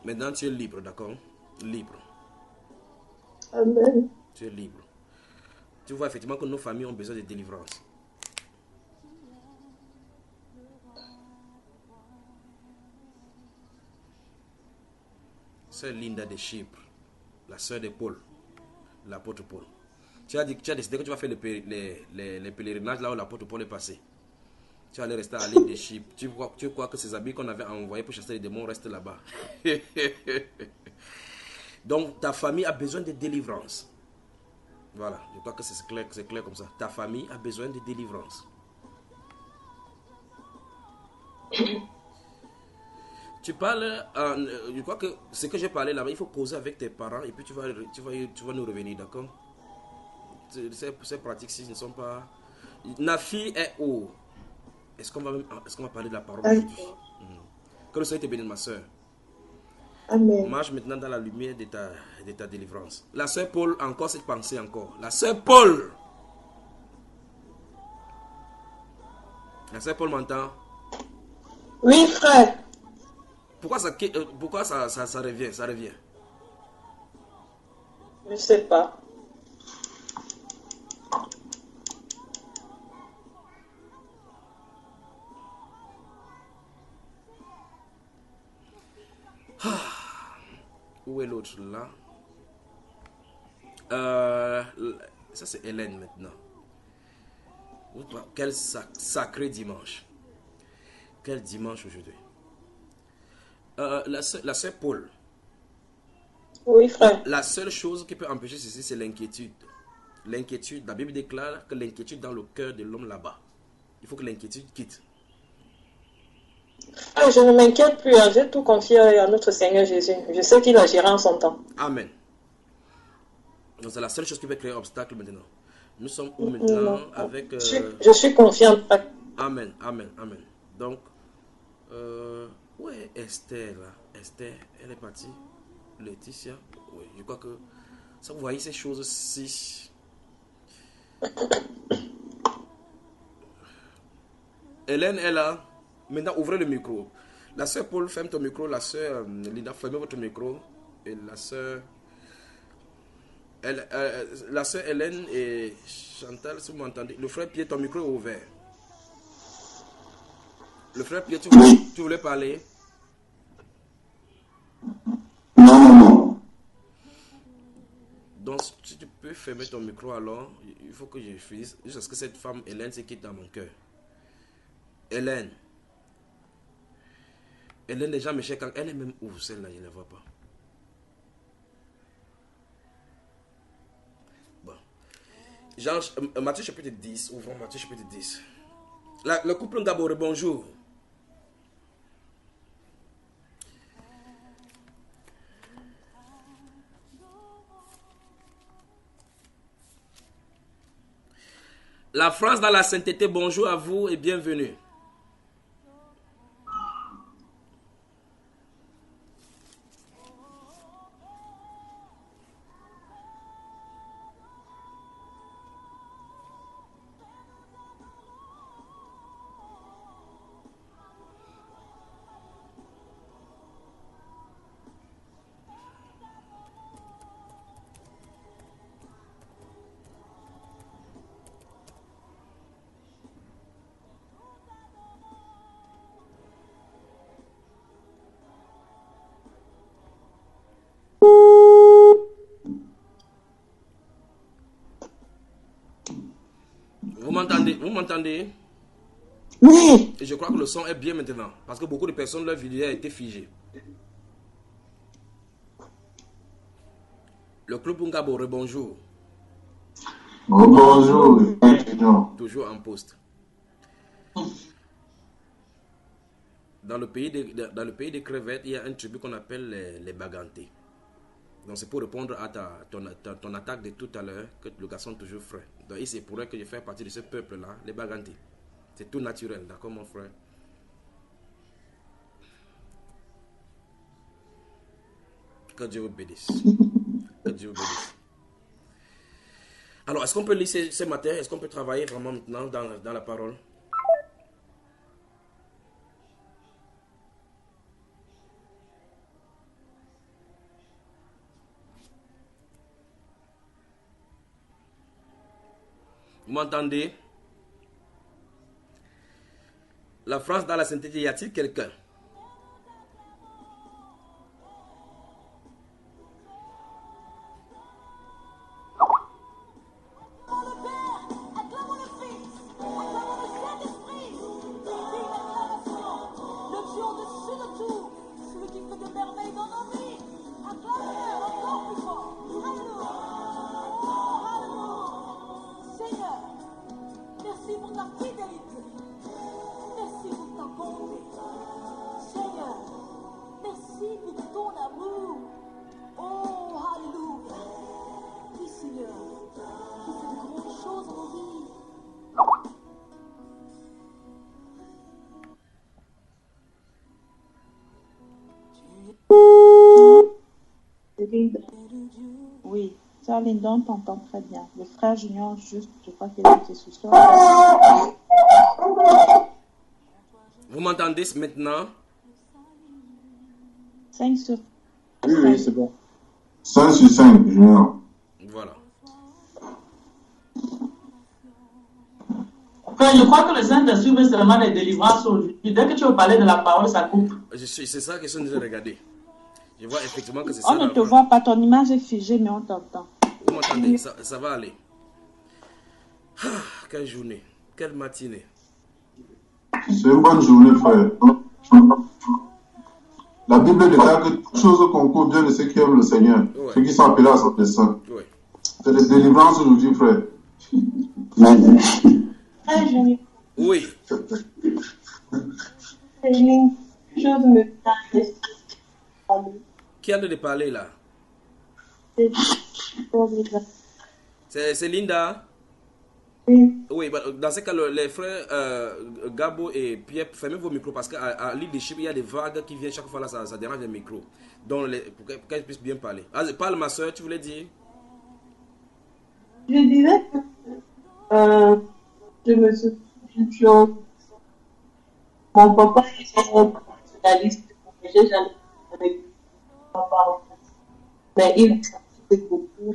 Speaker 3: Maintenant, tu es libre, d'accord? Libre.
Speaker 7: Amen.
Speaker 3: Tu es libre. Tu vois effectivement que nos familles ont besoin de délivrance. Sœur Linda de Chypre, la sœur de Paul, l'apôtre Paul. Tu as décidé que tu vas faire les pèlerinages là où l'apôtre Paul est passé. Tu allais rester à l'île de Chypre. Tu crois que ces habits qu'on avait envoyés pour chasser les démons restent là-bas. Donc ta famille a besoin de délivrance. Voilà, je crois que c'est clair comme ça. Ta famille a besoin de délivrance. Tu parles, je crois que ce que j'ai parlé là-bas, il faut causer avec tes parents et puis tu vas nous revenir, d'accord? Ces pratiques-ci ne sont pas... Nafi est où? Est-ce qu'on va parler de la parole aujourd'hui? Que le Seigneur te bénisse, ma soeur.
Speaker 7: Amen.
Speaker 3: Marche maintenant dans la lumière de ta délivrance. La soeur Paul, encore cette pensée encore. La soeur Paul. La soeur Paul m'entend?
Speaker 7: Oui, frère.
Speaker 3: Pourquoi ça revient? Ça revient.
Speaker 7: Je ne sais pas.
Speaker 3: Où est l'autre là? Ça c'est Hélène maintenant. Quel sacré dimanche. Quel dimanche aujourd'hui. La sœur Paul.
Speaker 7: Oui, frère.
Speaker 3: La seule chose qui peut empêcher ceci, c'est l'inquiétude. L'inquiétude, la Bible déclare que l'inquiétude dans le cœur de l'homme là-bas. Il faut que l'inquiétude quitte.
Speaker 7: Ah, je ne m'inquiète plus, hein. J'ai tout confié à notre Seigneur Jésus. Je sais qu'il agira en son temps.
Speaker 3: Amen. Donc c'est la seule chose qui peut créer un obstacle maintenant. Nous sommes où maintenant avec...
Speaker 7: Je suis confiante.
Speaker 3: Amen, amen, amen. Donc, où est Esther là? Esther, elle est partie. Laetitia, oui, je crois que... Ça, vous voyez ces choses-ci. Hélène est là. Maintenant, ouvrez le micro. La soeur Paul, ferme ton micro. La soeur Linda, fermez votre micro. et la sœur... la sœur Hélène et Chantal, si vous m'entendez. Le frère Pierre, ton micro est ouvert. Le frère Pierre, tu voulais parler?
Speaker 2: Non.
Speaker 3: Donc, si tu peux fermer ton micro alors, il faut que je finisse. Juste parce que cette femme, Hélène, c'est qui est dans mon cœur. Hélène. Hélène, déjà, me cherche quand elle est même où, celle-là, je ne la vois pas. Bon. Jean, Matthieu chapitre 10, ouvrons Matthieu chapitre 10. Le couple Ngabore, bonjour. La France dans la sainteté, bonjour à vous et bienvenue. Vous m'entendez? Vous m'entendez?
Speaker 9: Oui.
Speaker 3: Et je crois que le son est bien maintenant. Parce que beaucoup de personnes, leur vidéo a été figée. Le club Ngabore, bonjour.
Speaker 8: Bonjour.
Speaker 3: Toujours en poste. Dans le pays des crevettes, il y a un tribu qu'on appelle les Bagantés. Donc c'est pour répondre à ton attaque de tout à l'heure que le garçon est toujours frais. Donc il c'est pour que je fais partie de ce peuple-là, les Bagantés. C'est tout naturel, d'accord mon frère? Que Dieu vous bénisse. Que Dieu vous bénisse. Alors, est-ce qu'on peut lire ce matin? Est-ce qu'on peut travailler vraiment maintenant dans la parole? Vous m'entendez? La France dans la sainteté, y a-t-il quelqu'un?
Speaker 4: Oui, ça, Linda, on t'entend très bien. Le frère Junior, juste, je crois qu'il était sous ça.
Speaker 3: Vous m'entendez maintenant?
Speaker 4: 5 sur...
Speaker 8: Oui, c'est bon. 5 sur 5, Junior.
Speaker 3: Voilà.
Speaker 7: Frère, je crois que le Saint-Esprit veut seulement des délivrances aujourd'hui. Dès que tu veux parler de la parole, ça coupe.
Speaker 3: C'est ça que je suis en train de regarder. Je vois effectivement que c'est ça.
Speaker 4: On ne te voit pas, ton image est figée, mais on t'entend.
Speaker 3: Vous m'entendez? Ça va aller. Ah, quelle journée, quelle matinée.
Speaker 8: C'est une bonne journée, frère. La Bible déclare que toute chose concourt bien de ceux qui aiment le Seigneur,
Speaker 3: Ouais.
Speaker 8: ceux qui sont appelés à son dessein.
Speaker 3: Ouais.
Speaker 8: C'est des délivrances aujourd'hui, frère.
Speaker 7: Frère Junior,
Speaker 3: Oui.
Speaker 7: une chose me tarde.
Speaker 3: Qui a de parler là? C'est Linda?
Speaker 7: Oui.
Speaker 3: Oui, dans ce cas, les frères Gabo et Pierre, fermez vos micros parce qu'à leadership, il y a des vagues qui viennent chaque fois là, ça dérange les micros. Donc, pour qu'elles puissent bien parler. Parle, ma soeur, tu voulais dire?
Speaker 7: Je dirais que je me suis dit mon papa est journaliste, j'ai jamais avec mon papa. mais il fait beaucoup.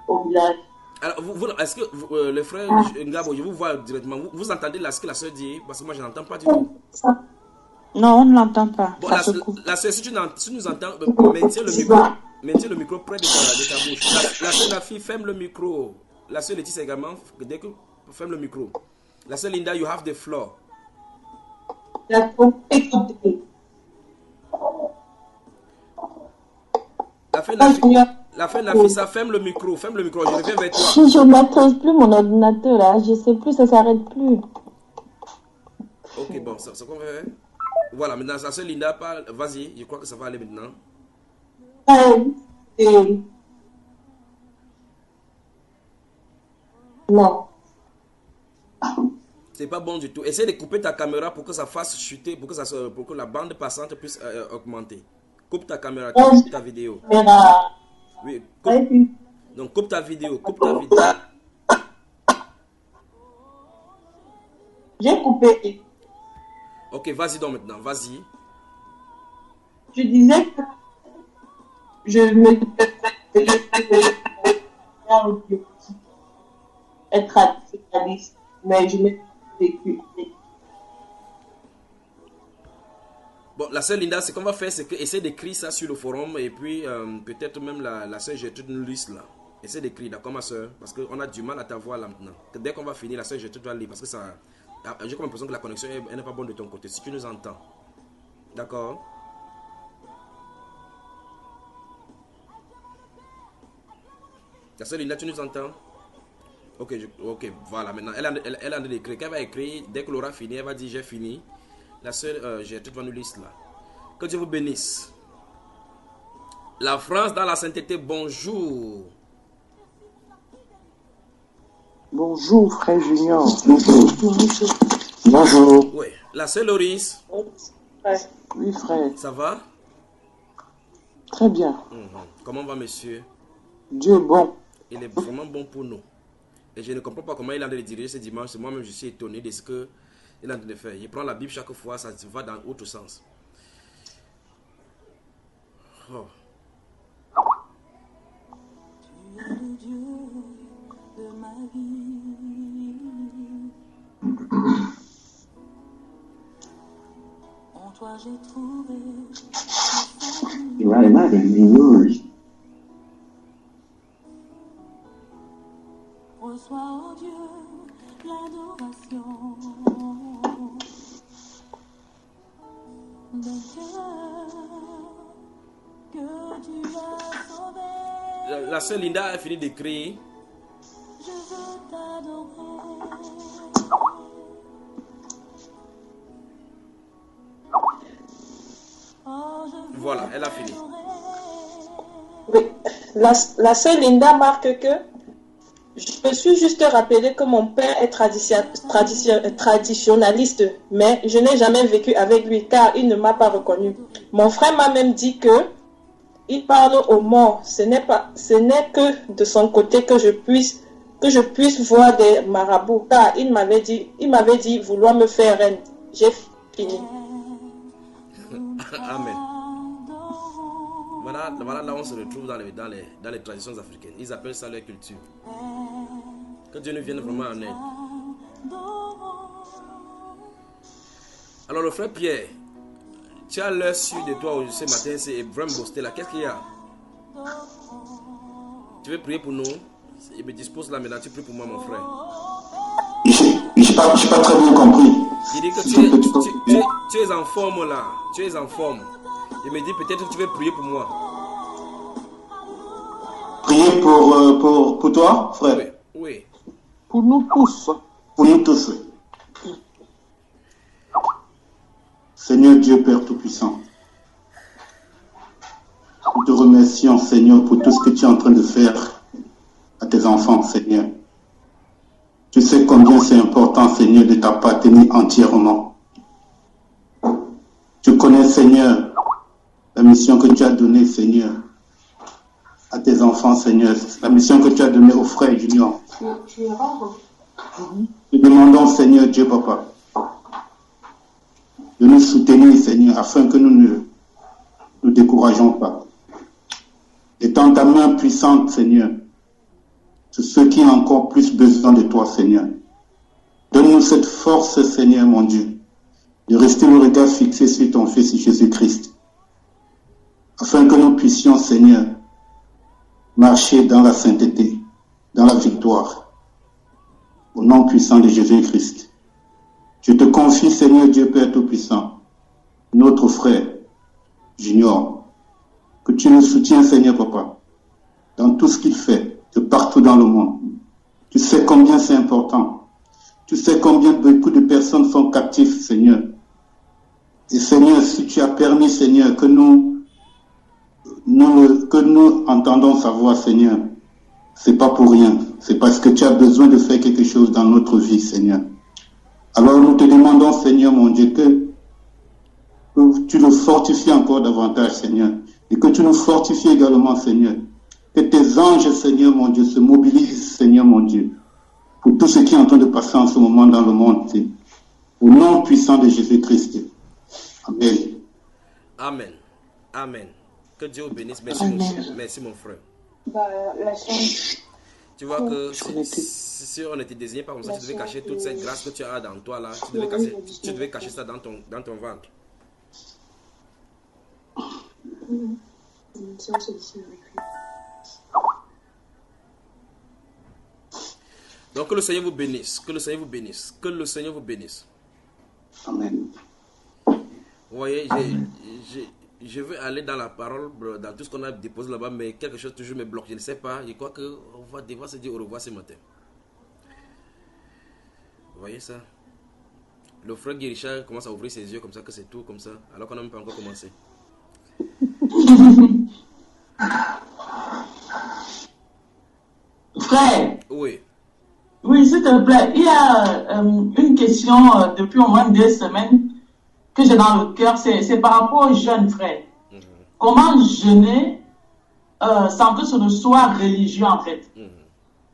Speaker 7: Au village.
Speaker 3: Alors, est-ce que le frère Ngabo, je vous vois directement, vous entendez ce que la soeur dit? Parce que moi, je n'entends pas du tout.
Speaker 4: Non, on ne l'entend pas.
Speaker 3: Bon,
Speaker 4: Ça se coupe.
Speaker 3: la soeur, si tu nous entends, maintiens le micro près de ta bouche. La soeur, la fille, ferme le micro. La soeur Laetitia également, dès que ferme le micro. La soeur Linda, you have the floor. La fin de la fille, ça ferme le micro, je reviens vers toi.
Speaker 9: Je ne maîtrise plus mon ordinateur là, je sais plus, ça s'arrête plus.
Speaker 3: Ok, bon, ça qu'on va faire. Voilà, maintenant, la soeur Linda parle, vas-y, je crois que ça va aller maintenant.
Speaker 7: Non.
Speaker 3: C'est pas bon du tout. Essaye de couper ta caméra pour que ça fasse chuter, pour que la bande passante puisse augmenter. Coupe ta caméra, coupe ta vidéo. Oui, donc coupe ta vidéo,
Speaker 7: J'ai coupé.
Speaker 3: Ok, vas-y donc maintenant, vas-y.
Speaker 7: Je disais que je me être traditionnaliste, mais je n'ai pas vécu.
Speaker 3: Bon, la sœur Linda, ce qu'on va faire, c'est essayer d'écrire ça sur le forum et puis peut-être même la sœur Gertrude nous liste là. Essaye d'écrire, d'accord ma sœur? Parce qu'on a du mal à t'avoir là maintenant. Dès qu'on va finir, la sœur Gertrude va lire parce que ça... J'ai comme l'impression que la connexion elle n'est pas bonne de ton côté, si tu nous entends. D'accord? La sœur Linda, tu nous entends? Ok, voilà, maintenant, elle a écrit. Qu'elle va écrire, dès qu'elle aura fini, elle va dire j'ai fini. La sœur Gertrude va nous liste là. Que Dieu vous bénisse. La France dans la sainteté, bonjour.
Speaker 11: Bonjour, frère Junior.
Speaker 2: Bonjour.
Speaker 3: Oui, la sœur Loris.
Speaker 11: Oui, frère.
Speaker 3: Ça va?
Speaker 11: Très bien.
Speaker 3: Comment va monsieur?
Speaker 11: Dieu est bon.
Speaker 3: Il est vraiment bon pour nous. Et je ne comprends pas comment il est en train de diriger ce dimanche. Moi-même, je suis étonné de ce qu'il est en train de faire. Il prend la Bible chaque fois, ça va dans l'autre sens. Oh.
Speaker 1: Tu es le Dieu de ma vie. En toi j'ai trouvé.
Speaker 2: You are imagine yours.
Speaker 1: Reçois, oh Dieu, l'adoration d'un cœur que tu as sauvé.
Speaker 3: La sœur Linda a fini d'écrire.
Speaker 1: Je veux t'adorer. Oh,
Speaker 3: voilà, elle a fini.
Speaker 7: Oui, la sœur Linda marque que je me suis juste rappelé que mon père est traditionnaliste, mais je n'ai jamais vécu avec lui car il ne m'a pas reconnu. Mon frère m'a même dit que il parle aux morts. Ce n'est que de son côté que je puisse voir des marabouts, car il m'avait dit vouloir me faire reine. J'ai fini.
Speaker 3: Amen. Voilà là où on se retrouve dans les traditions africaines. Ils appellent ça leur culture. Que Dieu nous vienne vraiment en aide. Alors le frère Pierre, tu as l'heure sur de toi ce matin, c'est vraiment boosté là. Qu'est-ce qu'il y a? Tu veux prier pour nous? Il me dispose là maintenant, tu pries pour moi mon frère.
Speaker 2: Je n'ai pas très bien compris.
Speaker 3: Il dit que tu es en forme là. Tu es en forme. Il me dit peut-être que tu veux prier pour moi.
Speaker 2: Prier pour toi, frère?
Speaker 3: Oui. Oui.
Speaker 11: Pour nous tous.
Speaker 2: Pour nous tous, oui. Seigneur Dieu Père Tout-Puissant, nous te remercions, Seigneur, pour tout ce que tu es en train de faire à tes enfants, Seigneur. Tu sais combien c'est important, Seigneur, de t'appartenir entièrement. Tu connais, Seigneur, la mission que tu as donnée, Seigneur, à tes enfants, Seigneur, la mission que tu as donnée aux frères Junior. Nous demandons, Seigneur Dieu, Papa, de nous soutenir, Seigneur, afin que nous ne nous décourageons pas. Étant ta main puissante, Seigneur, c'est ceux qui ont encore plus besoin de toi, Seigneur. Donne-nous cette force, Seigneur, mon Dieu, de rester le regard fixé sur ton Fils Jésus-Christ, afin que nous puissions, Seigneur, marcher dans la sainteté, dans la victoire, au nom puissant de Jésus-Christ. Je te confie, Seigneur Dieu Père Tout-Puissant, notre frère, Junior, que tu nous soutiens, Seigneur Papa, dans tout ce qu'il fait, de partout dans le monde. Tu sais combien c'est important. Tu sais combien beaucoup de personnes sont captives, Seigneur. Et Seigneur, si tu as permis, Seigneur, que nous entendons sa voix, Seigneur, c'est pas pour rien. C'est parce que tu as besoin de faire quelque chose dans notre vie, Seigneur. Alors nous te demandons, Seigneur, mon Dieu, que tu le fortifies encore davantage, Seigneur. Et que tu nous fortifies également, Seigneur. Que tes anges, Seigneur, mon Dieu, se mobilisent, Seigneur, mon Dieu, pour tout ce qui est en train de passer en ce moment dans le monde. Au nom puissant de Jésus-Christ. Amen.
Speaker 3: Amen. Amen. Que Dieu vous bénisse. Merci mon frère. Tu vois que si on était désigné par comme ça, tu devais cacher toute cette grâce que tu as dans toi là. Tu devais cacher ça dans ton ventre. Donc que le Seigneur vous bénisse. Que le Seigneur vous bénisse. Que le Seigneur vous bénisse.
Speaker 2: Amen.
Speaker 3: Vous voyez, je veux aller dans la parole, dans tout ce qu'on a déposé là-bas, mais quelque chose toujours me bloque. Je ne sais pas. Je crois qu'on va devoir se dire au revoir ce matin. Vous voyez ça? Le frère Guy Richard commence à ouvrir ses yeux comme ça, que c'est tout comme ça, alors qu'on n'a même pas encore commencé.
Speaker 12: Frère.
Speaker 3: Oui.
Speaker 12: Oui, s'il te plaît. Il y a une question depuis au moins 2 semaines que j'ai dans le cœur. C'est par rapport aux jeunes, frère. Comment jeûner sans que ce ne soit religieux, en fait?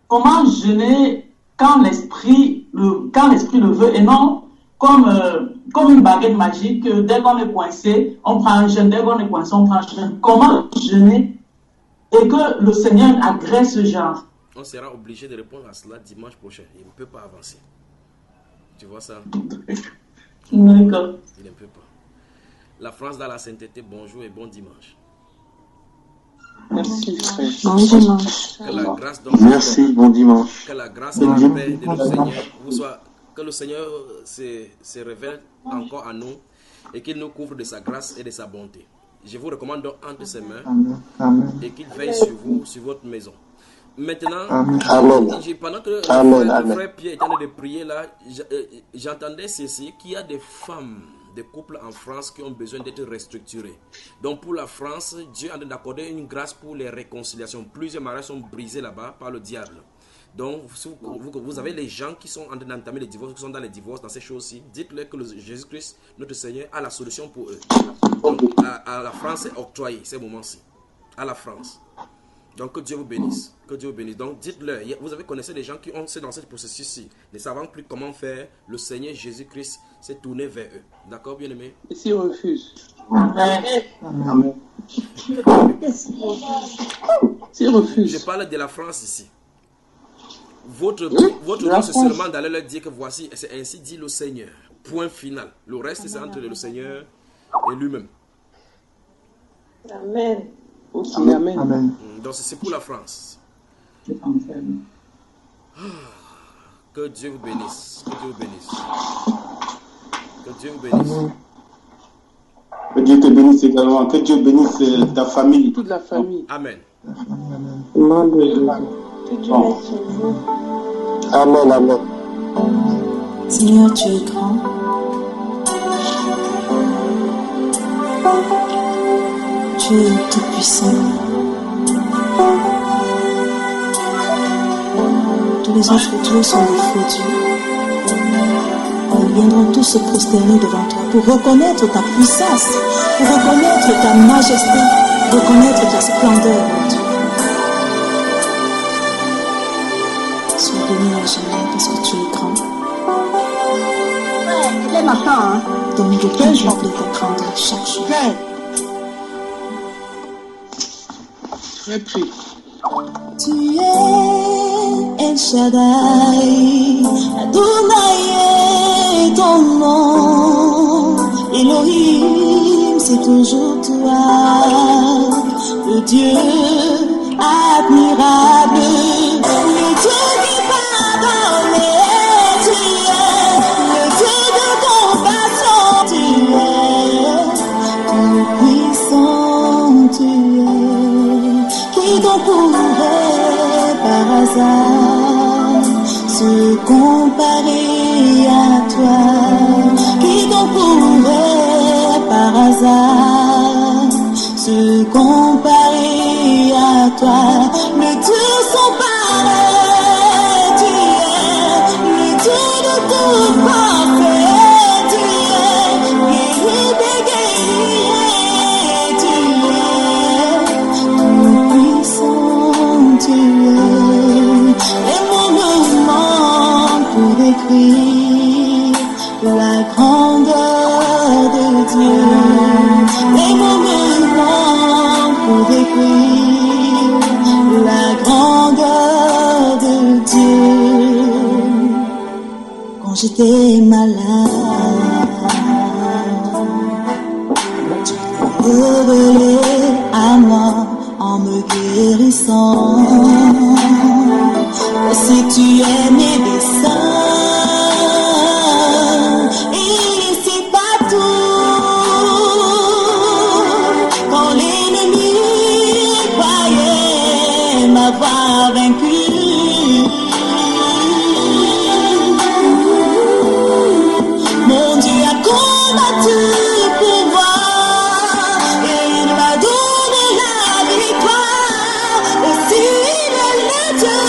Speaker 12: Comment jeûner quand l'esprit le veut et non comme une baguette magique, dès qu'on est coincé, on prend un jeûne, dès qu'on est coincé, on prend un jeûne. Comment jeûner et que le Seigneur agresse ce genre?
Speaker 3: On sera obligé de répondre à cela dimanche prochain. Il ne peut pas avancer. Tu vois ça? Il ne peut pas. La France dans la sainteté, bonjour et bon dimanche.
Speaker 11: Merci frère.
Speaker 9: Bon dimanche.
Speaker 3: Que la grâce
Speaker 11: Merci, bon dimanche.
Speaker 3: Que la grâce et la paix de notre Seigneur vous soit. Que le Seigneur se révèle encore à nous et qu'il nous couvre de sa grâce et de sa bonté. Je vous recommande donc entre ses mains et qu'il veille sur vous, sur votre maison. Maintenant, pendant que le frère Pierre était en train de prier là, j'entendais ceci, qu'il y a des femmes, des couples en France qui ont besoin d'être restructurés. Donc pour la France, Dieu est en train d'accorder une grâce pour les réconciliations. Plusieurs mariages sont brisés là-bas par le diable. Donc, vous avez les gens qui sont en train d'entamer les divorces, qui sont dans les divorces, dans ces choses-ci. Dites-leur que Jésus-Christ, notre Seigneur, a la solution pour eux. Donc, à la France, c'est octroyé ces moments-ci. À la France. Donc, que Dieu vous bénisse. Que Dieu vous bénisse. Donc, dites-leur. Vous avez connaissé des gens qui ont dans ce processus-ci, ne savant plus comment faire. Le Seigneur Jésus-Christ s'est tourné vers eux. D'accord, bien-aimés?
Speaker 11: Et s'ils refusent?
Speaker 2: Amen.
Speaker 11: S'ils refusent?
Speaker 3: Je parle de la France ici. Votre nom, c'est seulement d'aller leur dire que voici, c'est ainsi dit le Seigneur. Point final. Le reste, c'est entre le Seigneur et lui-même.
Speaker 7: Amen.
Speaker 11: Amen. Amen.
Speaker 3: Donc, c'est pour la France. Que Dieu vous bénisse. Que Dieu vous bénisse. Que Dieu vous bénisse.
Speaker 2: Que Dieu te bénisse également. Que Dieu bénisse ta famille.
Speaker 11: Toute la famille.
Speaker 3: Amen.
Speaker 7: Que Dieu mette sur vous.
Speaker 2: Amen, amen.
Speaker 1: Seigneur, tu es grand. Tu es tout puissant. Tous les anges de Dieu sont des faux dieux. Ils viendront tous se prosterner devant toi pour reconnaître ta puissance, pour reconnaître ta majesté, reconnaître ta splendeur, mon Dieu. Sois béni à jamais parce que tu es grand. Donne de contempler ta grandeur chaque jour.
Speaker 11: Je prie.
Speaker 1: Tu es El Shaddai, Adonai est ton nom. Elohim, c'est toujours toi, le Dieu admirable, le Dieu qui pardonne. Tu es le Dieu de compassion, tu es tout puissant, tu es. Qui donc pourrait par hasard se comparer à toi? Qui donc pourrait par hasard se comparer à toi? Le Dieu sans pareil, tu es le Dieu de tout parfait, tu es guéri des guerriers, tu es tu es. Les mots me manquent pour décrire la grandeur de Dieu. Les mots me manquent pour décrire la grandeur de Dieu. Quand j'étais malade, tu t'es révélé à moi en me guérissant. Si tu es médecin, et c'est pas tout. Quand l'ennemi croyait m'avoir vaincu, mon Dieu a combattu pour moi et il m'a donné la victoire. Aussi il est le Dieu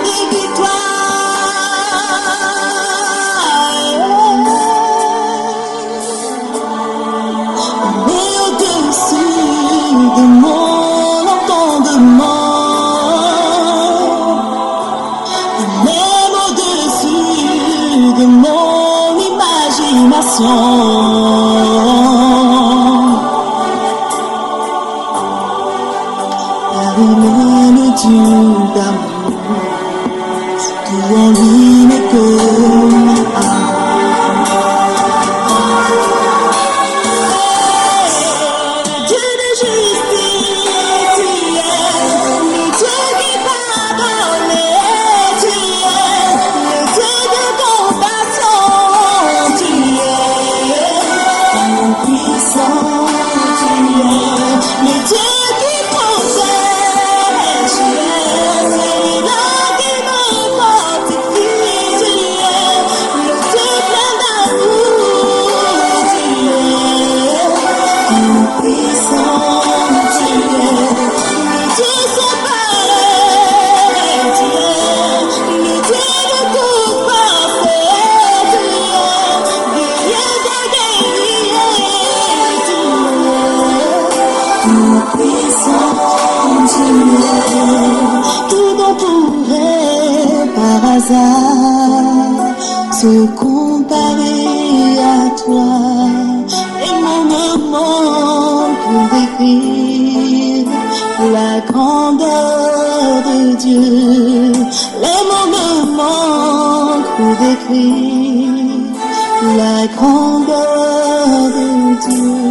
Speaker 1: des victoires. Mais au-dessus de mon entendement, même au-dessus de mon imagination, car il est le Dieu d'amour, tout en lui n'est que amour. Dieu de justice, tu es le Dieu qui pardonne, tu es le Dieu de compassion, tu es tout puissant, tu es le Dieu qui protège, tu es celui-là qui me fortifie, tu es le Dieu plein d'amour, tu es tout puissant, tu es le Dieu sans pareil, tu es le Dieu de tout parfait, tu es guerrier des guerriers, tu es tout puissant, tu es tout dont pourrait par hasard se comparer à toi. Et mon moment pour décrire la grandeur de Dieu. Les mots me manquent pour décrire la grandeur de Dieu.